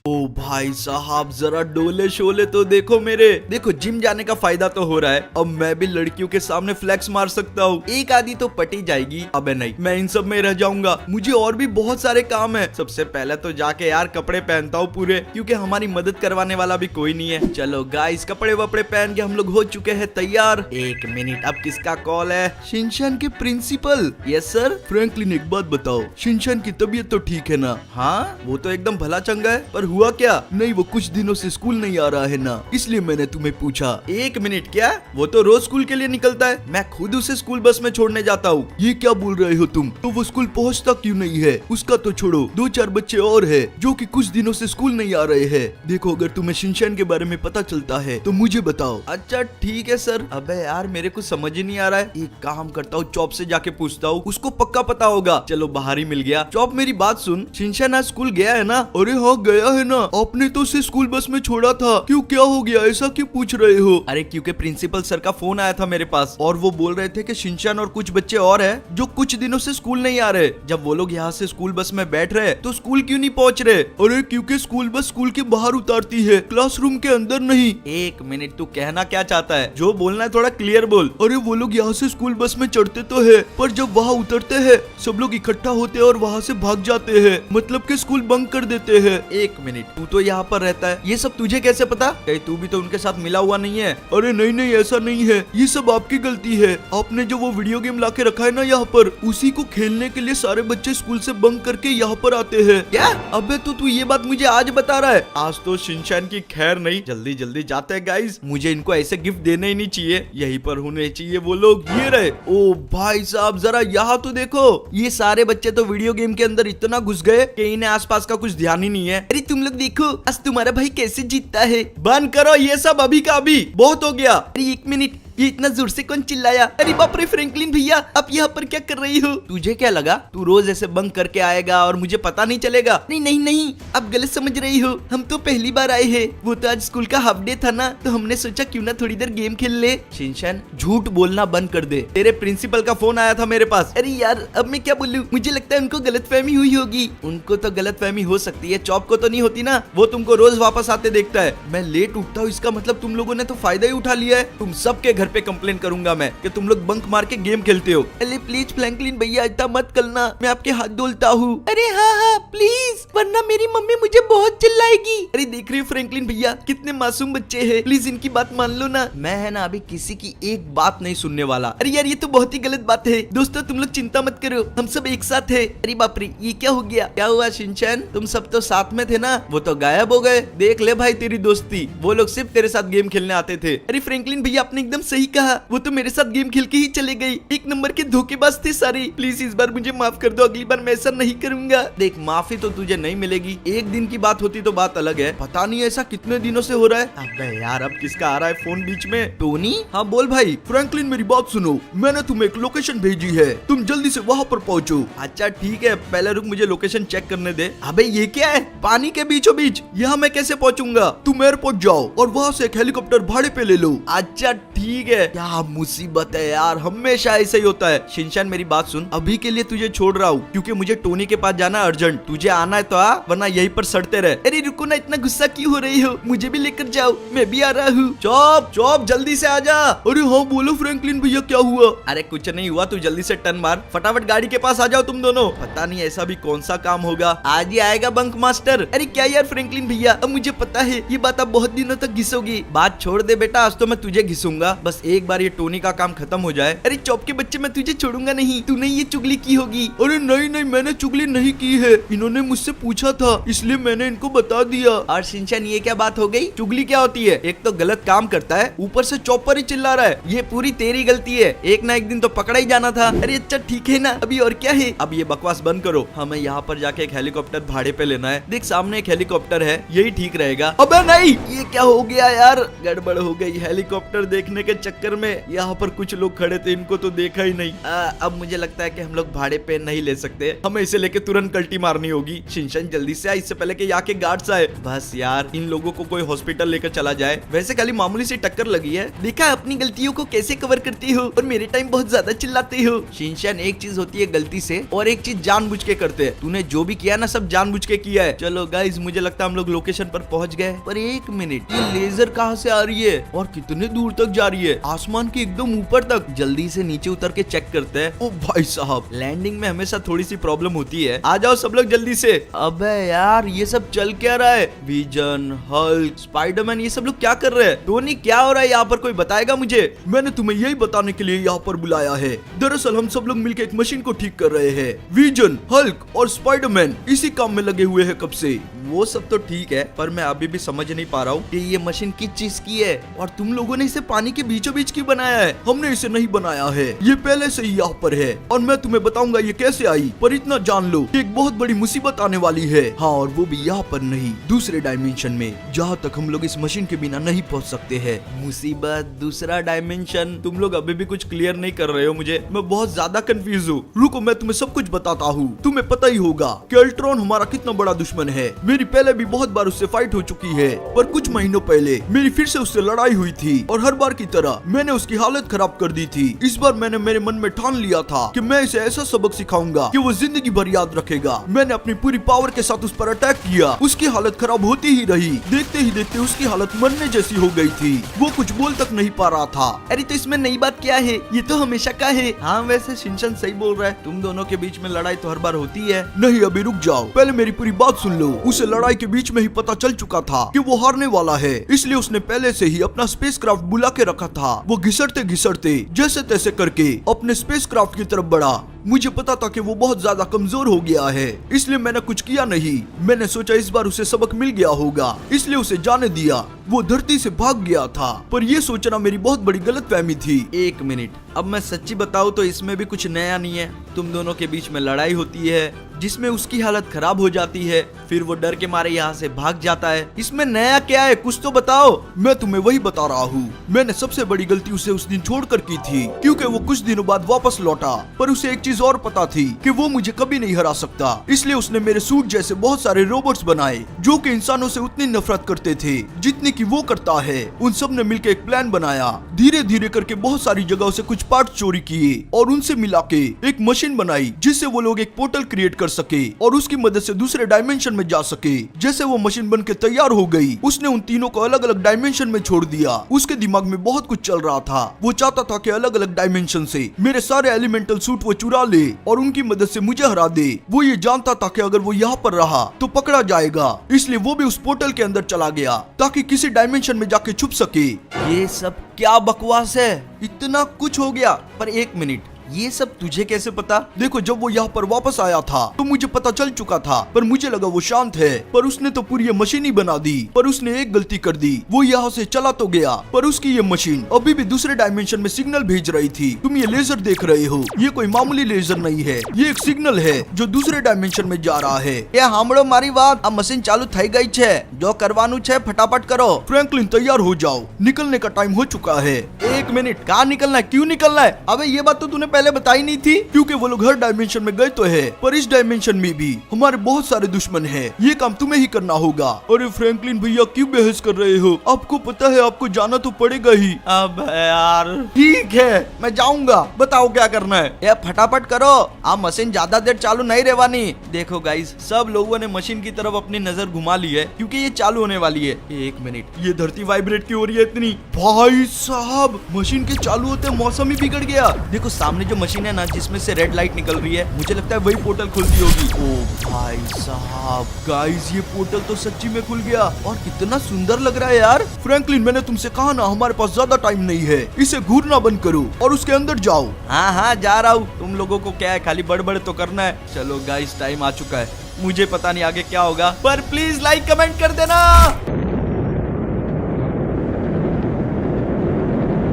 Speaker 1: ओ भाई साहब, जरा डोले शोले तो देखो मेरे। देखो, जिम जाने का फायदा तो हो रहा है। अब मैं भी लड़कियों के सामने फ्लेक्स मार सकता हूँ। एक आधी तो पटी जाएगी। अबे नहीं, मैं इन सब में रह जाऊंगा। मुझे और भी बहुत सारे काम है। सबसे पहले तो जाके यार कपड़े पहनता हूँ पूरे, क्योंकि हमारी मदद करवाने वाला भी कोई नहीं है। चलो गाइस, कपड़े वपड़े पहन के हम लोग हो चुके हैं तैयार। एक मिनट, अब किसका कॉल है? शिनचैन के प्रिंसिपल। Yes sir.
Speaker 3: फ्रैंकलिन, एक बात बताओ, शिनचैन की तबीयत तो ठीक है ना?
Speaker 1: हाँ, वो तो एकदम भला चंगा है, पर
Speaker 3: हुआ क्या? नहीं, वो कुछ दिनों से स्कूल नहीं आ रहा है ना, इसलिए मैंने तुम्हें पूछा।
Speaker 1: एक मिनट, क्या? वो तो रोज स्कूल के लिए निकलता है। मैं खुद उसे स्कूल बस में छोड़ने जाता हूँ।
Speaker 3: ये क्या बोल रहे हो तुम? तो वो स्कूल पहुँचता क्यों नहीं है? उसका तो छोड़ो, 2-4 बच्चे और है जो कि कुछ दिनों से स्कूल नहीं आ रहे हैं। देखो, अगर तुम्हें शिनचैन के बारे में पता चलता है तो मुझे बताओ।
Speaker 1: अच्छा ठीक है सर। अबे यार, मेरे को समझ ही नहीं आ रहा है। एक काम करता हूँ, चॉप से जाके पूछता हूँ, उसको पक्का पता होगा। चलो बाहर ही मिल गया। चॉप, मेरी बात सुन, शिनचैन आज स्कूल गया है ना?
Speaker 3: अरे हाँ, गया है ना। आपने तो उसे स्कूल बस में छोड़ा था। क्यों, क्या हो गया? ऐसा क्यों पूछ रहे हो?
Speaker 1: अरे क्योंकि प्रिंसिपल सर का फोन आया था मेरे पास, और वो बोल रहे थे कि शिनचैन और कुछ बच्चे और हैं जो कुछ दिनों से स्कूल नहीं आ रहे। जब वो लोग यहाँ से स्कूल बस में बैठ रहे तो स्कूल क्यों नहीं पहुँच रहे?
Speaker 3: अरे क्योंकि स्कूल बस स्कूल के बाहर उतारती है, क्लासरूम के अंदर नहीं।
Speaker 1: एक मिनट, तू कहना क्या चाहता है? जो बोलना है थोड़ा क्लियर बोल।
Speaker 3: अरे वो लोग यहाँ से स्कूल बस में चढ़ते तो है, पर जब वहाँ उतरते हैं सब लोग इकट्ठा होते हैं और वहाँ से भाग जाते हैं। मतलब कि स्कूल बंक कर देते हैं।
Speaker 1: एक मिनट, तू तो यहाँ पर रहता है, ये सब तुझे कैसे पता? कहीं तू भी तो उनके साथ मिला हुआ नहीं है?
Speaker 3: अरे नहीं नहीं, ऐसा नहीं है। ये सब आपकी गलती है। आपने जो वो वीडियो गेम लाके रखा है ना यहाँ पर, उसी को खेलने के लिए सारे बच्चे स्कूल से बंक करके यहाँ पर आते हैं।
Speaker 1: क्या? अबे तो तू ये बात मुझे आज बता रहा है? आज तो शिनचैन की खैर नहीं। जल्दी जल्दी जाते हैं गाइस। मुझे इनको ऐसे गिफ्ट देने ही नहीं चाहिए, यहीं पर होने चाहिए वो लोग। ये रहे। ओ भाई साहब, जरा यहाँ तो देखो। ये सारे बच्चे तो वीडियो गेम के अंदर इतना घुस गए कि इन्हें आसपास का कुछ ध्यान ही नहीं है। अरे तुम लोग देखो, आज तुम्हारा भाई कैसे जीतता है। बंद करो ये सब अभी का अभी, बहुत हो गया। अरे एक मिनट, ये इतना जोर से कौन चिल्लाया? अरे बाप रे, फ्रैंकलिन भैया, आप यहाँ पर क्या कर रही हो? तुझे क्या लगा तू रोज ऐसे बंक करके आएगा और मुझे पता नहीं चलेगा? नहीं नहीं नहीं, आप गलत समझ रही हो। हम तो पहली बार आए हैं। वो तो आज स्कूल का हाफ डे था ना, तो हमने सोचा क्यों ना थोड़ी देर गेम खेल ले। शिनचैन, झूठ बोलना बंद कर दे। तेरे प्रिंसिपल का फोन आया था मेरे पास। अरे यार, अब मैं क्या बोलूं? मुझे लगता है उनको गलतफहमी हुई होगी। उनको तो गलतफहमी हो सकती है, चॉप को तो नहीं होती ना। वो तुमको रोज वापस आते देखता है। मैं लेट उठता हूँ, इसका मतलब तुम लोगों ने तो फायदा ही उठा लिया है। तुम सबके घर पे कंप्लेन करूंगा मैं कि तुम लोग बंक मार के गेम खेलते हो। अरे प्लीज फ्रैंकलिन भैया, इतना मत करना, मैं आपके हाथ धोलता हूँ। अरे हाँ हाँ प्लीज, वरना मेरी मम्मी मुझे बहुत चिल्लाएगी। अरे देख रही हो फ्रैंकलिन भैया, कितने मासूम बच्चे हैं, प्लीज इनकी बात मान लो ना। मैं है ना अभी किसी की एक बात नहीं सुनने वाला। अरे यार, ये तो बहुत ही गलत बात है। दोस्तों तुम लोग चिंता मत करो, हम सब एक साथ है। अरे बाप रे, ये क्या हो गया? क्या हुआ शिनचैन? तुम सब तो साथ में थे ना, वो तो गायब हो गए। देख ले भाई तेरी दोस्ती, वो लोग सिर्फ तेरे साथ गेम खेलने आते थे। अरे फ्रैंकलिन भैया, आपने एकदम सही कहा, वो तो मेरे साथ गेम खेल के ही चले गई। एक नंबर के धोखेबाज थे सारे। प्लीज इस बार मुझे माफ कर दो, अगली बार मैं ऐसा नहीं करूंगा। देख, माफी तो तुझे नहीं मिलेगी। एक दिन की बात होती तो बात बात अलग है। पता नहीं ऐसा कितने दिनों से हो रहा है। अबे यार अब किसका आ रहा है फोन बीच में? टोनी? हाँ बोल भाई।
Speaker 3: फ्रैंकलिन मेरी बात सुनो, मैंने तुम्हें एक लोकेशन भेजी है, तुम जल्दी से वहाँ पर पहुँचो।
Speaker 1: अच्छा ठीक है, पहले रुक मुझे लोकेशन चेक करने दे। अबे ये क्या है? पानी के बीचों बीच, यहाँ मैं कैसे पहुँचूंगा?
Speaker 3: तुम एयरपोर्ट जाओ और वहाँ से एक हेलीकॉप्टर भाड़े पे ले लो।
Speaker 1: अच्छा ठीक है। क्या मुसीबत है यार, हमेशा ऐसा ही होता है। शिनचैन मेरी बात सुन, अभी के लिए तुझे छोड़ रहा हूँ क्योंकि मुझे टोनी के पास जाना अर्जेंट। तुझे आना है तो आ, वरना यहीं पर सड़ते रहे।
Speaker 2: अरे रुको ना, इतना गुस्सा क्यों हो रही हो? मुझे भी लेकर जाओ, मैं भी आ रहा हूँ।
Speaker 1: चुप चुप, जल्दी से आजा।
Speaker 3: अरे हाँ बोलो फ्रैंकलिन भैया, क्या हुआ?
Speaker 1: अरे कुछ नहीं हुआ, तू जल्दी से टर्न मार, फटाफट गाड़ी के पास आ जाओ तुम दोनों। पता नहीं ऐसा भी कौन सा काम होगा, आज ही आएगा बंक मास्टर।
Speaker 2: अरे क्या यार फ्रैंकलिन भैया, अब मुझे पता है ये बात आप बहुत दिनों तक घिसोगी।
Speaker 1: बात छोड़ दे बेटा, आज तो मैं तुझे घिसूंगा। बस एक बार ये टोनी का काम खत्म हो जाए।
Speaker 2: अरे चौप के बच्चे, मैं तुझे छोड़ूंगा नहीं। तूने ये चुगली की होगी।
Speaker 3: अरे नहीं नहीं, मैंने चुगली नहीं की है, इन्होंने मुझसे पूछा था इसलिए मैंने इनको बता दिया।
Speaker 1: और शिनचैन ये क्या बात हो गई? चुगली क्या होती है? एक तो गलत काम करता है, ऊपर से चौपर ही चिल्ला रहा है। ये पूरी तेरी गलती है, एक ना एक दिन तो पकड़ा ही जाना था।
Speaker 2: अरे अच्छा ठीक है ना, अभी और क्या है?
Speaker 1: अब ये बकवास बंद करो, हमें यहाँ पर जाके एक हेलीकॉप्टर भाड़े पे लेना है। देख सामने एक हेलीकॉप्टर है, यही ठीक रहेगा।
Speaker 2: अबे नहीं, ये क्या हो गया यार?
Speaker 1: गड़बड़ हो गई। हेलीकॉप्टर देखने के चक्कर में यहाँ पर कुछ लोग खड़े थे, इनको तो देखा ही नहीं। अब मुझे लगता है कि हम लोग भाड़े पे नहीं ले सकते, हमें इसे लेके तुरंत कल्टी मारनी होगी। शिनचैन जल्दी से आ, इससे पहले कि यहाँ के गार्ड्स आए। बस यार इन लोगों को कोई हॉस्पिटल लेकर चला जाए। वैसे खाली मामूली सी टक्कर लगी है।
Speaker 2: देखा अपनी गलतियों को कैसे कवर करती हो, और मेरे टाइम बहुत ज्यादा चिल्लाते हो।
Speaker 1: शिनचैन एक चीज होती है गलती से और एक चीज जानबूझ के करते हैं। तूने जो भी किया ना सब जानबूझ के किया है। चलो गाइस, मुझे लगता है हम लोग लोकेशन पर पहुंच गए। पर एक मिनट, ये लेजर कहाँ से आ रही है और कितने दूर तक जा रही है? आसमान के एकदम ऊपर तक। जल्दी से नीचे उतर के चेक करते हैं। ओ भाई साहब, लैंडिंग में हमेशा थोड़ी सी प्रॉब्लम होती है। आ जाओ सब लोग जल्दी से। अबे यार ये सब चल क्या रहा है? विजन, हल्क, स्पाइडरमैन, ये सब लोग क्या कर रहे हैं? टोनी क्या हो रहा है यहाँ पर, कोई बताएगा मुझे?
Speaker 3: मैंने तुम्हें यही बताने के लिए यहाँ पर बुलाया है। दरअसल हम सब लोग मिलकर एक मशीन को ठीक कर रहे हैं। विजन, हल्क और स्पाइडरमैन इसी काम में लगे हुए हैं कब से।
Speaker 1: वो सब तो ठीक है, पर मैं अभी भी समझ नहीं पा रहा हूँ कि ये मशीन किस चीज की है और तुम लोगों ने इसे पानी के बीचों बीच क्यों बनाया है?
Speaker 3: हमने इसे नहीं बनाया है, ये पहले से ही यहाँ पर है और मैं तुम्हें बताऊंगा ये कैसे आई। पर इतना जान लो, एक बहुत बड़ी मुसीबत आने वाली है। हाँ, और वो भी यहाँ पर नहीं, दूसरे डायमेंशन में, जहाँ तक हम लोग इस मशीन के बिना नहीं पहुँच सकते हैं।
Speaker 1: मुसीबत, दूसरा डायमेंशन? तुम लोग अभी भी कुछ क्लियर नहीं कर रहे हो मुझे, मैं बहुत ज्यादा कंफ्यूज हूँ।
Speaker 3: रुको मैं तुम्हें सब कुछ बताता हूँ। तुम्हें पता ही होगा कि अल्ट्रॉन हमारा कितना बड़ा दुश्मन है। मेरी पहले भी बहुत बार उससे फाइट हो चुकी है, पर कुछ महीनों पहले मेरी फिर से उससे लड़ाई हुई थी और हर बार की तरह मैंने उसकी हालत खराब कर दी थी। इस बार मैंने मेरे मन में ठान लिया था कि मैं इसे ऐसा सबक सिखाऊंगा कि वो जिंदगी भर याद रखेगा। मैंने अपनी पूरी पावर के साथ उस पर अटैक किया। उसकी हालत खराब होती ही रही, देखते ही देखते उसकी हालत मरने जैसी हो गई थी। वो कुछ बोल तक नहीं पा रहा था।
Speaker 2: अरे तो इसमें नई बात क्या है? ये तो हमेशा का है।
Speaker 1: हाँ वैसे शिनचैन सही बोल रहा है, तुम दोनों के बीच में लड़ाई तो हर बार होती है।
Speaker 3: नहीं अभी रुक जाओ, पहले मेरी पूरी बात सुन लो। उसे लड़ाई के बीच में ही पता चल चुका था कि वो हारने वाला है, इसलिए उसने पहले से ही अपना स्पेसक्राफ्ट बुला के रखा था। वो घिसटते घिसटते जैसे तैसे करके अपने स्पेसक्राफ्ट की तरफ बढ़ा। मुझे पता था कि वो बहुत ज्यादा कमजोर हो गया है, इसलिए मैंने कुछ किया नहीं। मैंने सोचा इस बार उसे सबक मिल गया होगा, इसलिए उसे जाने दिया। वो धरती से भाग गया था, पर ये सोचना मेरी बहुत बड़ी गलतफहमी थी।
Speaker 1: एक मिनट, अब मैं सच्ची बताऊं तो इसमें भी कुछ नया नहीं है। तुम दोनों के बीच में लड़ाई होती है जिसमें उसकी हालत खराब हो जाती है, फिर वो डर के मारे यहाँ से भाग जाता है। इसमें नया क्या है, कुछ तो बताओ।
Speaker 3: मैं तुम्हें वही बता रहा हूँ। मैंने सबसे बड़ी गलती उसे उस दिन छोड़कर की थी, क्योंकि वो कुछ दिनों बाद वापस लौटा। पर उसे एक चीज और पता थी कि वो मुझे कभी नहीं हरा सकता, इसलिए उसने मेरे सूट जैसे बहुत सारे रोबोट्स बनाए जो कि इंसानों से उतनी नफरत करते थे जितनी कि वो करता है। उन सब ने मिलकर एक प्लान बनाया, धीरे धीरे करके बहुत सारी जगहों से कुछ पार्ट चोरी किए और उनसे मिला के एक मशीन बनाई जिससे वो लोग एक पोर्टल क्रिएट कर सके और उसकी मदद से दूसरे डायमेंशन में जा सके। जैसे वो मशीन बन के तैयार हो गई, उसने उन तीनों को अलग अलग डायमेंशन में छोड़ दिया। उसके दिमाग में बहुत कुछ चल रहा था। वो चाहता था कि अलग अलग डायमेंशन से मेरे सारे एलिमेंटल सूट वो चुरा ले और उनकी मदद से मुझे हरा दे। वो ये जानता था कि अगर वो यहाँ पर रहा तो पकड़ा जाएगा, इसलिए वो भी उस पोर्टल के अंदर चला गया ताकि किसी डायमेंशन में जाके छुप सके।
Speaker 1: ये सब क्या बकवास है? इतना कुछ हो गया। पर एक मिनट, ये सब तुझे कैसे पता?
Speaker 3: देखो, जब वो यहाँ पर वापस आया था तो मुझे पता चल चुका था, पर मुझे लगा वो शांत है, पर उसने तो पूरी ये मशीन ही बना दी। पर उसने एक गलती कर दी, वो यहाँ से चला तो गया, पर उसकी ये मशीन अभी भी दूसरे डायमेंशन में सिग्नल भेज रही थी। तुम ये लेजर देख रहे हो, ये कोई मामूली लेजर नहीं है, ये एक सिग्नल है जो दूसरे डायमेंशन में जा रहा है।
Speaker 1: ये हामड़ो मारी बात, अब मशीन चालू થઈ गई છે, जो करवानु છે फटाफट करो।
Speaker 3: फ्रैंकलिन, तैयार हो जाओ, निकलने का टाइम हो चुका है।
Speaker 1: एक मिनट, कहाँ निकलना है, क्यों निकलना है? अबे ये बात तो तूने पहले बताई नहीं थी।
Speaker 3: क्योंकि वो लोग हर डायमेंशन में गए तो है, पर इस डायमेंशन में भी हमारे बहुत सारे दुश्मन हैं। ये काम तुम्हें ही करना होगा। अरे फ्रैंकलिन भैया, क्यों बहस कर रहे हो? आपको पता है आपको जाना तो पड़ेगा ही।
Speaker 1: अब यार ठीक है, मैं जाऊंगा, बताओ क्या करना है। ये फटाफट करो, आप मशीन ज्यादा देर चालू नहीं रहवानी। देखो गाइस, सब लोगों ने मशीन की तरफ अपनी नजर घुमा ली है क्योंकि ये चालू होने वाली है। एक मिनट,
Speaker 3: ये धरती वाइब्रेट क्यों हो रही है इतनी? भाई साहब, मशीन के चालू होते मौसम ही बिगड़ गया।
Speaker 1: देखो सामने जो मशीन है ना, जिसमें से रेड लाइट निकल रही है, मुझे लगता है वही पोर्टल खुलती होगी। ओ भाई साहब,
Speaker 3: गाइस, ये पोर्टल तो सच्ची में खुल गया और कितना सुंदर लग रहा है यार। फ्रैंकलिन, मैंने तुमसे कहा ना, हमारे पास ज्यादा टाइम नहीं है, इसे घूरना बंद करो और उसके अंदर जाओ।
Speaker 1: हाँ हाँ, जा रहा हूँ। तुम लोगों को क्या है, खाली बड़बड़ तो करना है। चलो गाइस, टाइम आ चुका है। मुझे पता नहीं आगे क्या होगा, पर प्लीज लाइक कमेंट कर देना।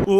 Speaker 1: ओ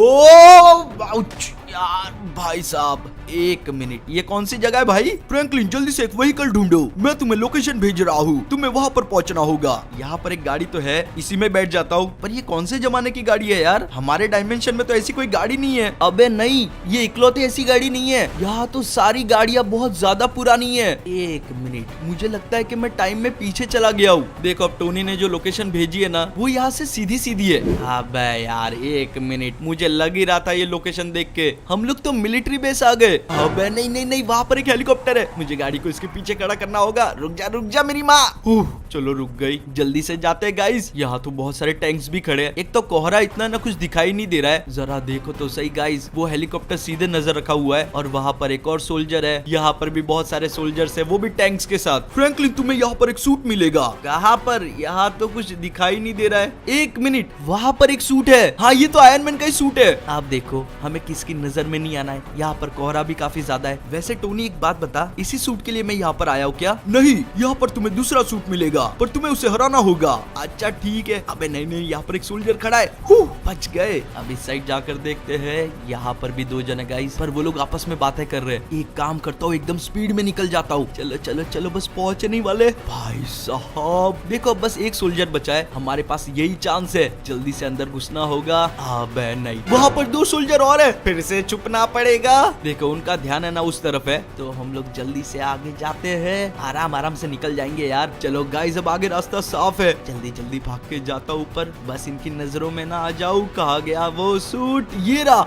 Speaker 1: आउच यार, भाई साहब एक मिनट, ये कौन सी जगह है भाई?
Speaker 3: फ्रैंकलिन, जल्दी से एक व्हीकल ढूंढो, मैं तुम्हें लोकेशन भेज रहा हूँ, तुम्हें वहाँ पर पहुँचना होगा।
Speaker 1: यहाँ पर एक गाड़ी तो है, इसी में बैठ जाता हूँ। पर ये कौन से जमाने की गाड़ी है यार? हमारे डायमेंशन में तो ऐसी कोई गाड़ी नहीं है। अबे नहीं, ये इकलौती ऐसी गाड़ी नहीं है। यहाँ तो सारी गाड़ियाँ बहुत ज्यादा पुरानी है। एक मिनट, मुझे लगता है कि मैं टाइम में पीछे चला गया हूँ। देखो, अब टोनी ने जो लोकेशन भेजी है ना, वो यहाँ से सीधी सीधी है। अबे यार एक मिनट, मुझे लग ही रहा था ये लोकेशन देख के। हम लोग तो मिलिट्री बेस आ गए। अबे नहीं नहीं नहीं, वहाँ पर एक हेलीकॉप्टर है, मुझे गाड़ी को इसके पीछे खड़ा करना होगा। रुक जा मेरी माँ। चलो रुक गई, जल्दी से जाते हैं गाइस। यहाँ तो बहुत सारे टैंक्स भी खड़े हैं। एक तो कोहरा इतना ना कुछ दिखाई नहीं दे रहा है, जरा देखो तो सही गाइस। वो हेलीकॉप्टर सीधे नजर रखा हुआ है और वहाँ पर एक और सोल्जर है। यहाँ पर भी बहुत सारे सोल्जर्स है, वो भी टैंक्स के साथ।
Speaker 3: फ्रैंकलिन, तुम्हें यहाँ पर एक सूट मिलेगा।
Speaker 1: कहाँ पर? यहाँ तो कुछ दिखाई नहीं दे रहा है। एक मिनट, वहाँ पर एक सूट है। हाँ, ये तो आयरन मैन का ही सूट है। आप देखो, हमें किसकी नजर में नहीं आना है। यहाँ पर कोहरा भी काफी ज्यादा है। वैसे टोनी, एक बात बता, इसी सूट के लिए मैं यहाँ पर आया हूँ क्या?
Speaker 3: नहीं, यहाँ पर तुम्हें दूसरा सूट मिलेगा, पर तुम्हें उसे हराना होगा।
Speaker 1: अच्छा ठीक है। अबे नहीं नहीं, यहाँ पर एक सोल्जर खड़ा है। बच गए। अब इस साइड जाकर देखते हैं। यहाँ पर भी 2 जने गाइस, पर वो लोग आपस में बातें कर रहे हैं। एक काम करता हूँ, एकदम स्पीड में निकल जाता हूँ। चलो चलो चलो, बस पहुंचने वाले। भाई साहब देखो, बस एक सोल्जर बचा है, हमारे पास यही चांस है, जल्दी से अंदर घुसना होगा। अबे नहीं, वहाँ पर 2 सोल्जर और है, फिर से छुपना पड़ेगा। देखो, उनका ध्यान है ना उस तरफ है, तो हम लोग जल्दी से आगे जाते हैं। आराम आराम से निकल जाएंगे यार। चलो गाइस, अब आगे रास्ता साफ है, जल्दी जल्दी भाग के जाता ऊपर, बस इनकी नजरों में ना आ जाऊं। कहा गया वो सूट? ये रहा।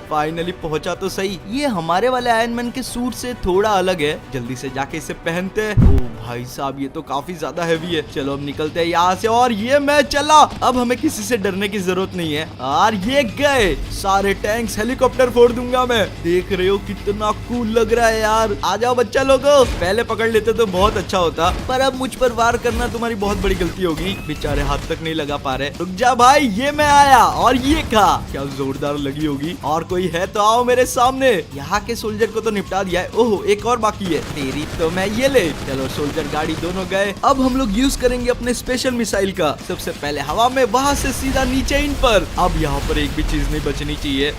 Speaker 1: फाइनली पहुंचा तो सही। ये हमारे वाले आयरन मैन के सूट से थोड़ा अलग है, जल्दी से जाके इसे पहनते हैं। ओ भाई साहब, ये तो काफी ज्यादा हैवी है। चलो अब निकलते हैं यहाँ से। और ये मैं चला, अब हमें किसी से डरने की जरूरत नहीं है। और ये गए सारे टैंक्स, हेलीकॉप्टर फोड़ दूंगा मैं। देख रहे हो कितना कूल लग रहा है यार। आ जाओ बच्चा लोगो, पहले पकड़ लेते तो बहुत अच्छा होता, पर अब मुझ पर वार करना तुम्हारी बहुत बड़ी गलती होगी। बेचारे हाथ तक नहीं लगा पा रहे। रुक जा भाई, ये मैं आया। और ये क्या जोरदार लगी होगी। और कोई है तो आओ मेरे सामने। यहाँ के सोल्जर को तो निपटा दिया है। ओहो, एक और बाकी है। तेरी तो मैं ये ले। चलो, सोल्जर गाड़ी दोनों गए। अब हम लोग यूज करेंगे अपने स्पेशल मिसाइल का। सबसे पहले हवा में, वहाँ से सीधा नीचे इन पर। अब यहाँ पर एक भी चीज नहीं बचनी चाहिए।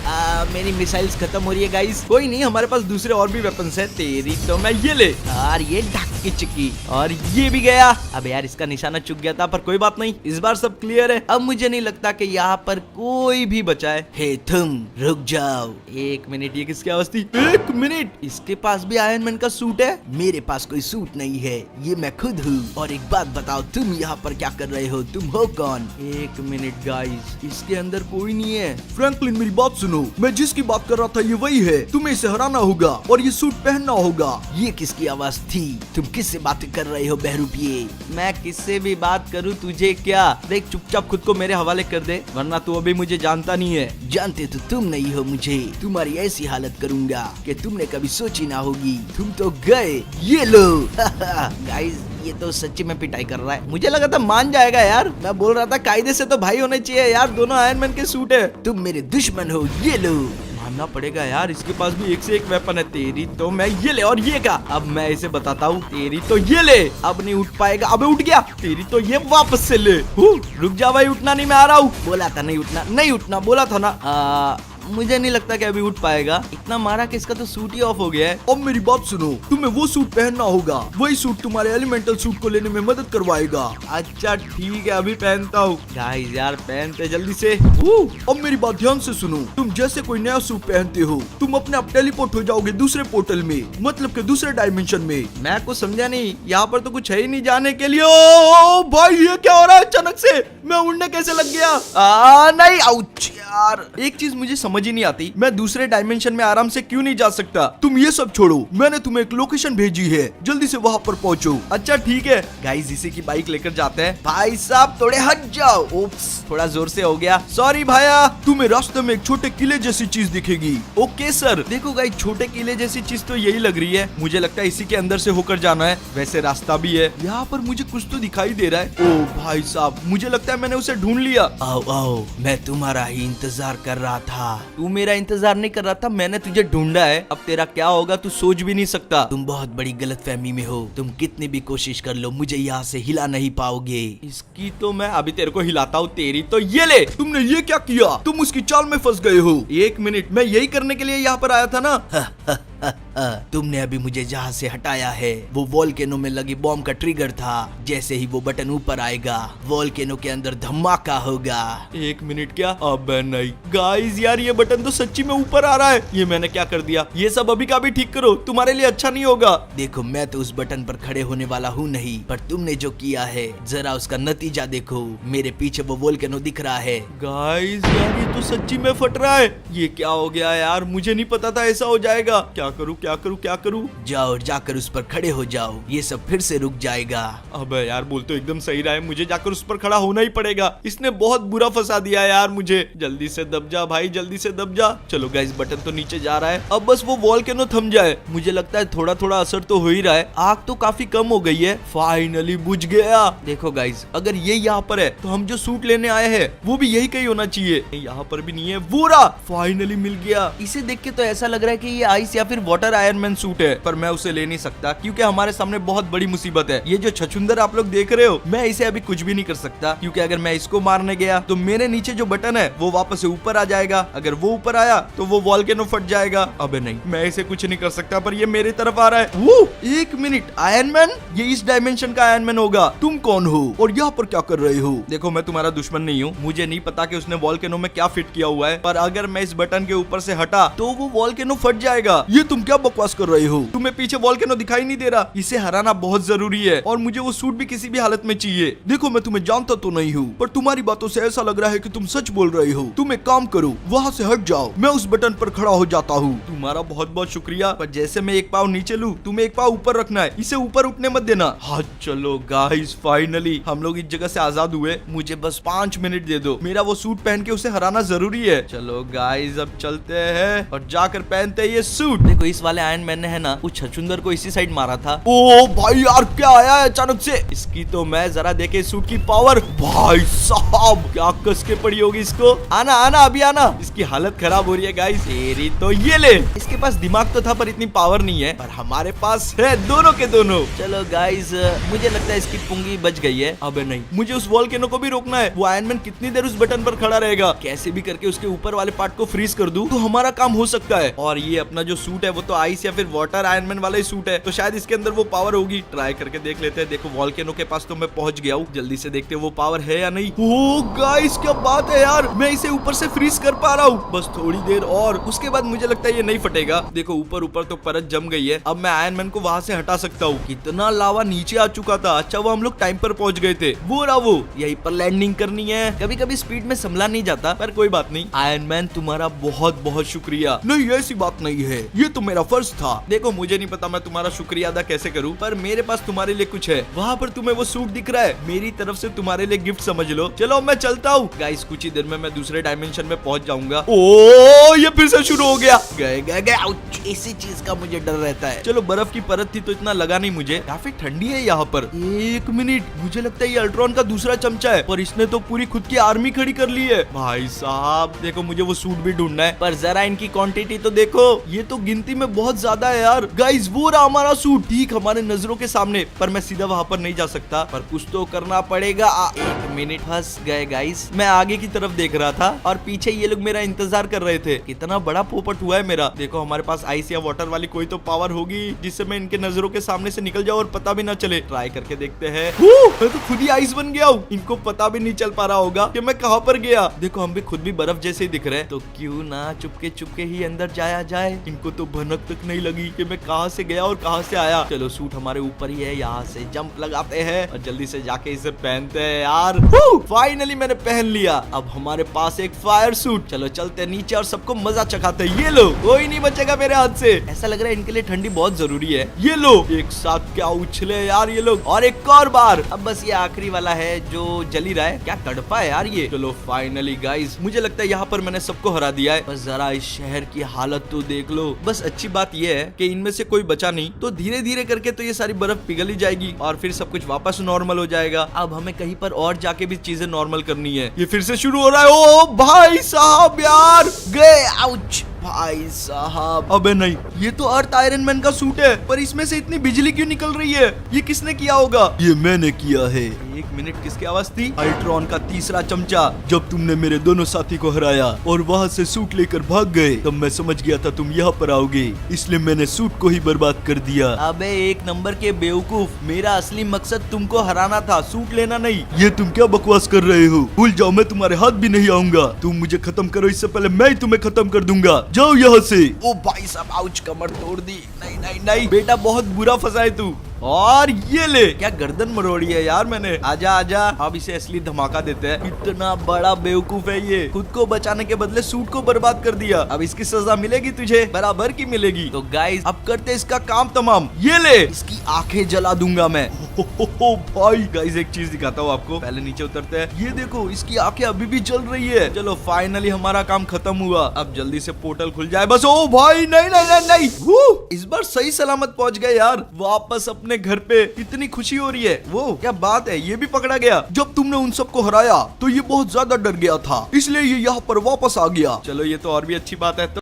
Speaker 1: मेरी मिसाइल्स खत्म हो रही है गाइस। कोई नहीं, हमारे पास दूसरे और भी वेपन्स है। तेरी तो मैं ये ले। और ये ढक्की चिक्की, और ये भी गया। अब यार इसका निशाना चुक गया था, पर कोई बात नहीं, इस बार सब क्लियर है। अब मुझे नहीं लगता कि यहाँ पर कोई भी बचा है। हे तुम, रुक जाओ। एक मिनट, ये किसकी आवाज थी? एक मिनट, इसके पास भी आयरन मैन का सूट है? मेरे पास कोई सूट नहीं है, ये मैं खुद हूँ। और एक बात बताओ, तुम यहाँ पर क्या कर रहे हो? तुम हो कौन? एक मिनट गाइस, इसके अंदर कोई नहीं है।
Speaker 3: फ्रैंकलिन, मेरी बात सुनो, मैं जिसकी बात कर रहा था ये वही है। तुम्हें इसे हराना होगा और ये सूट पहनना होगा।
Speaker 1: ये किसकी आवाज थी? तुम किससे बातें कर रहे हो बहरूपिये? मैं किससे भी बात करूँ, तुझे क्या? देख, चुपचाप खुद को मेरे हवाले कर दे, वरना तू अभी मुझे जानता नहीं है। जानते तो तुम नहीं हो मुझे, तुम्हारी ऐसी हालत करूंगा कि तुमने कभी सोची ना होगी। तुम तो गए। ये लो। गाइस, ये तो सच्ची में पिटाई कर रहा है। मुझे लगा था मान जाएगा यार। मैं बोल रहा था कायदे से तो भाई होने चाहिए यार, दोनों आयरन मैन के सूट है। तुम मेरे दुश्मन हो, ये लो। मानना पड़ेगा यार, इसके पास भी एक से एक वेपन है। तेरी तो मैं ये ले, और ये क्या, अब मैं इसे बताता हूँ। तेरी तो ये ले, अब नहीं उठ पाएगा। अबे उठ गया। तेरी तो ये वापस से ले। रुक जा भाई, उठना नहीं, मैं आ रहा हूँ। बोला था नहीं उठना, नहीं उठना बोला था ना। मुझे नहीं लगता कि अभी उठ पाएगा। इतना मारा कि इसका तो सूट ही ऑफ हो गया है।
Speaker 3: अब मेरी बात सुनो, तुम्हें वो सूट पहनना होगा, वही सूट तुम्हारे एलिमेंटल सूट को लेने में मदद करवाएगा।
Speaker 1: अच्छा ठीक है, अभी पहनता हूँ। गाइस यार पहनते जल्दी से।
Speaker 3: अब मेरी बात ध्यान से सुनो, तुम जैसे कोई नया सूट पहनते हो, तुम अपने आप टेलीपोर्ट हो जाओगे दूसरे पोर्टल में, मतलब के दूसरे डायमेंशन में।
Speaker 1: मैं कुछ समझा नहीं, यहाँ पर तो कुछ है ही नहीं जाने के लिए। ओ भाई ये क्या हो रहा है अचानक से, मैं उड़ने कैसे लग गया? नहीं, आउच यार। एक चीज मुझे समझ ही नहीं आती, मैं दूसरे डायमेंशन में आराम से क्यों नहीं जा सकता?
Speaker 3: तुम ये सब छोड़ो, मैंने तुम्हें एक लोकेशन भेजी है, जल्दी से वहाँ पर पहुँचो।
Speaker 1: अच्छा ठीक है। गाइस इसी की बाइक लेकर जाते हैं। भाई साहब थोड़े हट जाओ। ओप्स, थोड़ा जोर से हो गया, सॉरी भाया।
Speaker 3: तुम्हें रास्ते में एक छोटे किले जैसी चीज दिखेगी।
Speaker 1: Okay sir. देखो गाइस, छोटे किले जैसी चीज तो यही लग रही है। मुझे लगता है इसी के अंदर से होकर जाना है। वैसे रास्ता भी है यहाँ पर, मुझे कुछ तो दिखाई दे रहा है। ओ भाई साहब, मुझे लगता है मैंने उसे ढूंढ लिया।
Speaker 2: आओ आओ, मैं तुम्हारा ही इंतजार कर रहा था।
Speaker 1: तू मेरा इंतजार नहीं कर रहा था, मैंने तुझे ढूंढा है। अब तेरा क्या होगा तू सोच भी नहीं सकता।
Speaker 2: तुम बहुत बड़ी गलतफहमी में हो। तुम कितनी भी कोशिश कर लो, मुझे यहाँ से हिला नहीं पाओगे।
Speaker 1: इसकी तो मैं अभी तेरे को हिलाता हूँ। तेरी तो ये ले।
Speaker 3: तुमने ये क्या किया? तुम उसकी चाल में फंस गए हो।
Speaker 1: एक मिनट, मैं यही करने के लिए यहाँ पर आया था ना।
Speaker 2: तुमने अभी मुझे जहाँ से हटाया है, वो वोल्केनो में लगी बॉम्ब का ट्रिगर था। जैसे ही वो बटन ऊपर आएगा, वोल्केनो के अंदर धमाका होगा।
Speaker 1: एक मिनट, क्या? अब नहीं गाइस यार, ये बटन तो सच्ची में ऊपर आ रहा है। ये मैंने क्या कर दिया? ये सब अभी का भी ठीक करो, तुम्हारे लिए अच्छा नहीं होगा।
Speaker 2: देखो, मैं तो उस बटन पर खड़े होने वाला हूँ नहीं, पर तुमने जो किया है, जरा उसका नतीजा देखो। मेरे पीछे वो वोल्केनो दिख रहा है।
Speaker 1: गाइस यार, ये तो सच्ची में फट रहा है। ये क्या हो गया यार, मुझे नहीं पता था ऐसा हो जाएगा। क्या करूँ क्या करूँ क्या करूँ?
Speaker 2: जाओ, जाकर उस पर खड़े हो जाओ, ये सब फिर से रुक जाएगा।
Speaker 1: अबे यार, बोल तो एकदम सही रहा है, मुझे जाकर उस पर खड़ा होना ही पड़ेगा। इसने बहुत बुरा फंसा दिया यार मुझे। जल्दी से दब जा भाई, जल्दी से दब जा। चलो गाइस, बटन तो नीचे जा रहा है, अब बस वो वोल्केनो थम जाए। मुझे लगता है थोड़ा थोड़ा असर तो हो ही रहा है। आग तो काफी कम हो गई है। फाइनली बुझ गया। देखो गाइस, अगर ये यहाँ पर है तो हम जो सूट लेने आए हैं वो भी यही कहीं होना चाहिए। यहाँ पर भी नहीं है। वो रहा, फाइनली मिल गया। इसे देख के तो ऐसा लग रहा है कि ये आइस या फिर वाटर आयरन मैन सूट है, पर मैं उसे ले नहीं सकता क्योंकि हमारे सामने बहुत बड़ी मुसीबत है। ये जो छछुंदर आप लोग देख रहे हो, मैं इसे अभी कुछ भी नहीं कर सकता, क्योंकि अगर मैं इसको मारने गया तो मेरे नीचे जो बटन है वो वापस से ऊपर आ जाएगा। अगर वो ऊपर आया तो वो वोल्केनो फट जाएगा। अबे नहीं, मैं इसे कुछ नहीं कर सकता, पर ये मेरी तरफ आ रहा है। वो एक मिनट, आयरन मैन, ये इस डायमेंशन का आयरन मैन होगा।
Speaker 3: तुम कौन हो और यहाँ पर क्या कर रहे हो?
Speaker 1: देखो, मैं तुम्हारा दुश्मन नहीं हूँ। मुझे नहीं पता कि उसने वोल्केनो में क्या फिट किया हुआ है, पर अगर मैं इस बटन के ऊपर से हटा तो वो वोल्केनो फट जाएगा।
Speaker 3: ये तुम क्या बकवास कर रहे हो?
Speaker 1: तुम्हें पीछे वोल्केनो दिखाई नहीं दे रहा? इसे हराना बहुत जरूरी है, और मुझे वो सूट भी किसी भी हालत में चाहिए।
Speaker 3: देखो, मैं तुम्हें जानता तो नहीं हूँ, पर तुम्हारी बातों से ऐसा लग रहा है कि तुम सच बोल रहे हो। तुम एक काम करो, वहाँ से हट जाओ, मैं उस बटन पर खड़ा हो जाता हूँ।
Speaker 1: तुम्हारा बहुत बहुत शुक्रिया, पर जैसे मैं एक पाँव नीचे लूँ, तुम्हें एक पाँव ऊपर रखना है। इसे ऊपर उठने मत देना। हाँ चलो गाइस, फाइनली हम लोग इस जगह से आजाद हुए। मुझे बस 5 मिनट दे दो, मेरा वो सूट पहन के उसे हराना जरूरी है। चलो गाइस, अब चलते हैं और जाकर पहनते हैं ये सूट। देखो, इस वाले आयरन मैन ने है ना उस छछुंदर को इसी साइड मारा था।
Speaker 3: ओ भाई यार, क्या आया है अचानक से?
Speaker 1: इसकी तो मैं जरा देखे इस सूट की पावर। भाई साहब, क्या कस के पड़ी होगी इसको। आना आना, अभी आना। इसकी हालत खराब हो रही है गाइस। तेरी तो ये ले। इसके पास दिमाग तो था पर इतनी पावर नहीं है, पर हमारे पास है दोनों के दोनों। चलो गाइस, मुझे लगता है इसकी पुंगी बच गई है। अबे नहीं, मुझे उस वोल्केनो को भी रोकना है। वो आयरन मैन कितनी देर उस बटन पर खड़ा रहेगा? कैसे भी करके उसके ऊपर वाले पार्ट को फ्रीज कर दूं तो हमारा काम हो सकता है। और ये अपना जो सूट है वो तो आइस या फिर वाटर आयरन मैन वाला ही सूट है, तो शायद इसके अंदर वो पावर होगी। ट्राई करके देख लेते हैं। देखो, वोल्केनो के पास तो मैं पहुंच गया हूँ। जल्दी से देखते हैं वो पावर है या नहीं।
Speaker 3: ओ गाइस, क्या बात है यार,
Speaker 1: मैं इसे ऊपर से फ्रीज कर पा रहा हूँ। बस थोड़ी देर और, उसके बाद मुझे लगता है ये नहीं फटेगा। देखो, ऊपर ऊपर तो परत जम गई है। अब मैं आयरन मैन को वहाँ से हटा सकता हूँ। कितना लावा नीचे आ चुका था। अच्छा, वो हम लोग टाइम पर पहुंच गए थे। वो रहा, वो यहीं पर लैंडिंग करनी है। कभी कभी स्पीड में संभला नहीं जाता, पर कोई बात नहीं। आयरन मैन, तुम्हारा बहुत बहुत शुक्रिया।
Speaker 3: नहीं, ऐसी बात नहीं है, ये तो मेरा फर्ज था।
Speaker 1: देखो मुझे नहीं पता मैं तुम्हारा शुक्रिया अदा कैसे करूं, पर मेरे पास तुम्हारे लिए कुछ है। वहाँ पर तुम्हें वो सूट दिख रहा है, मेरी तरफ से तुम्हारे लिए गिफ्ट समझ लो। चलो मैं चलता हूँ गाइस, कुछ ही देर में मैं दूसरे डायमेंशन में पहुंच जाऊंगा।
Speaker 3: ओ ये फिर से शुरू हो गया।
Speaker 1: गए गए गए, आउच, इसी चीज का मुझे डर रहता है। चलो बर्फ की परत थी तो इतना लगा नहीं मुझे, काफी ठंडी है यहाँ पर। एक मिनट, मुझे लगता है ये अल्ट्रॉन का दूसरा चमचा है, पर इसने तो पूरी खुद की आर्मी खड़ी कर ली है। भाई साहब देखो, मुझे वो सूट भी ढूंढना है, पर जरा इनकी क्वांटिटी तो देखो, ये तो गिनती में बहुत ज्यादा है यार। गाइस वो रहा हमारा सूट, ठीक हमारे नजरों के सामने, पर मैं सीधा वहाँ पर नहीं जा सकता, पर कुछ तो करना पड़ेगा। एक मिनट, फंस गए गाइस। मैं आगे की तरफ देख रहा था और पीछे ये लोग मेरा इंतजार कर रहे थे। कितना बड़ा पोपट हुआ है मेरा। देखो हमारे पास आइस या वाटर वाली कोई तो पावर होगी जिससे मैं इनके नजरों के सामने से निकल जाऊं और पता भी ना चले। ट्राई करके देखते हैं। मैं तो खुद ही आइस बन गया हूँ, इनको पता भी नहीं चल पा रहा होगा कि मैं कहाँ पर गया। देखो हम भी खुद भी बर्फ जैसे ही दिख रहे हैं, तो क्यों ना चुपके चुपके ही अंदर जाया जाए। इनको तो भनक तक नहीं लगी कि मैं कहाँ से गया और कहाँ से आया। चलो सूट हमारे ऊपर ही है, यहाँ से जंप लगाते हैं और जल्दी से जाके इसे पहनते हैं यार। फाइनली मैंने पहन लिया, अब हमारे पास एक फायर सूट। चलो चलते नीचे और सबको मजा चखाते हैं। ये लो, कोई नहीं बचेगा मेरे हाथ से। ऐसा लग रहा है इनके लिए ठंडी बहुत जरूरी है। ये लो, एक साथ क्या उछले यार ये लोग, और एक और बार। अब बस ये आखिरी वाला है जो जल ही रहा है। क्या तड़पा है यार ये। चलो फाइनली गाइस, मुझे लगता है यहाँ पर मैंने सबको हरा दिया है। बस जरा इस शहर की हालत तो देख लो। बस अच्छी बात ये है कि इनमें से कोई बचा नहीं, तो धीरे धीरे करके तो ये सारी बर्फ पिघल ही जाएगी और फिर सब कुछ वापस नॉर्मल हो जाएगा। अब हमें कहीं पर और जाके भी चीजें नॉर्मल करनी है।
Speaker 3: ये फिर से शुरू हो रहा है। ओ भाई साहब यार,
Speaker 1: गए, आउच भाई साहब।
Speaker 3: अबे नहीं,
Speaker 1: ये तो अर्थ आयरन मैन का सूट है, पर इसमें से इतनी बिजली क्यों निकल रही है? ये किसने किया होगा?
Speaker 3: ये मैंने किया है।
Speaker 1: एक मिनट, किसकी आवाज थी?
Speaker 3: अल्ट्रॉन का तीसरा चमचा। जब तुमने मेरे दोनों साथी को हराया और वहाँ से सूट लेकर भाग गए, तब मैं समझ गया था तुम यहाँ पर आओगे, इसलिए मैंने सूट को ही बर्बाद कर दिया।
Speaker 1: अबे एक नंबर के बेवकूफ, मेरा असली मकसद तुमको हराना था, सूट लेना नहीं।
Speaker 3: ये तुम क्या बकवास कर रहे हो? भूल जाओ, मैं तुम्हारे हाथ भी नहीं आऊंगा। तुम मुझे खत्म करो, इससे पहले मैं ही तुम्हें खत्म कर दूंगा। जाओ यहाँ से।
Speaker 1: ओ भाई साहब, आउच, कमर तोड़ दी। नहीं नहीं नहीं बेटा, बहुत बुरा फंसा है तू। और ये ले, क्या गर्दन मरोड़ी है यार मैंने। आजा आजा, अब इसे असली धमाका देते हैं। इतना बड़ा बेवकूफ है ये, खुद को बचाने के बदले सूट को बर्बाद कर दिया। अब इसकी सजा मिलेगी तुझे, बराबर की मिलेगी। तो गाइस अब करते इसका काम तमाम। ये ले, इसकी आंखें जला दूंगा मैं।
Speaker 3: हो भाई,
Speaker 1: गाइस एक चीज दिखाता हूँ आपको, पहले नीचे उतरते हैं। ये देखो, इसकी आंखें अभी भी जल रही है। चलो फाइनली हमारा काम खत्म हुआ, अब जल्दी से पोर्टल खुल जाए बस। ओ भाई नहीं नहीं नहीं नहीं, इस बार सही सलामत पहुंच गए यार, वापस अपने घर पे। इतनी खुशी हो रही है। वो क्या बात है, ये भी पकड़ा गया।
Speaker 3: जब तुमने उन सबको हराया तो ये बहुत ज्यादा डर गया था, इसलिए ये यहाँ पर वापस आ गया।
Speaker 1: चलो ये तो और भी अच्छी बात है। तो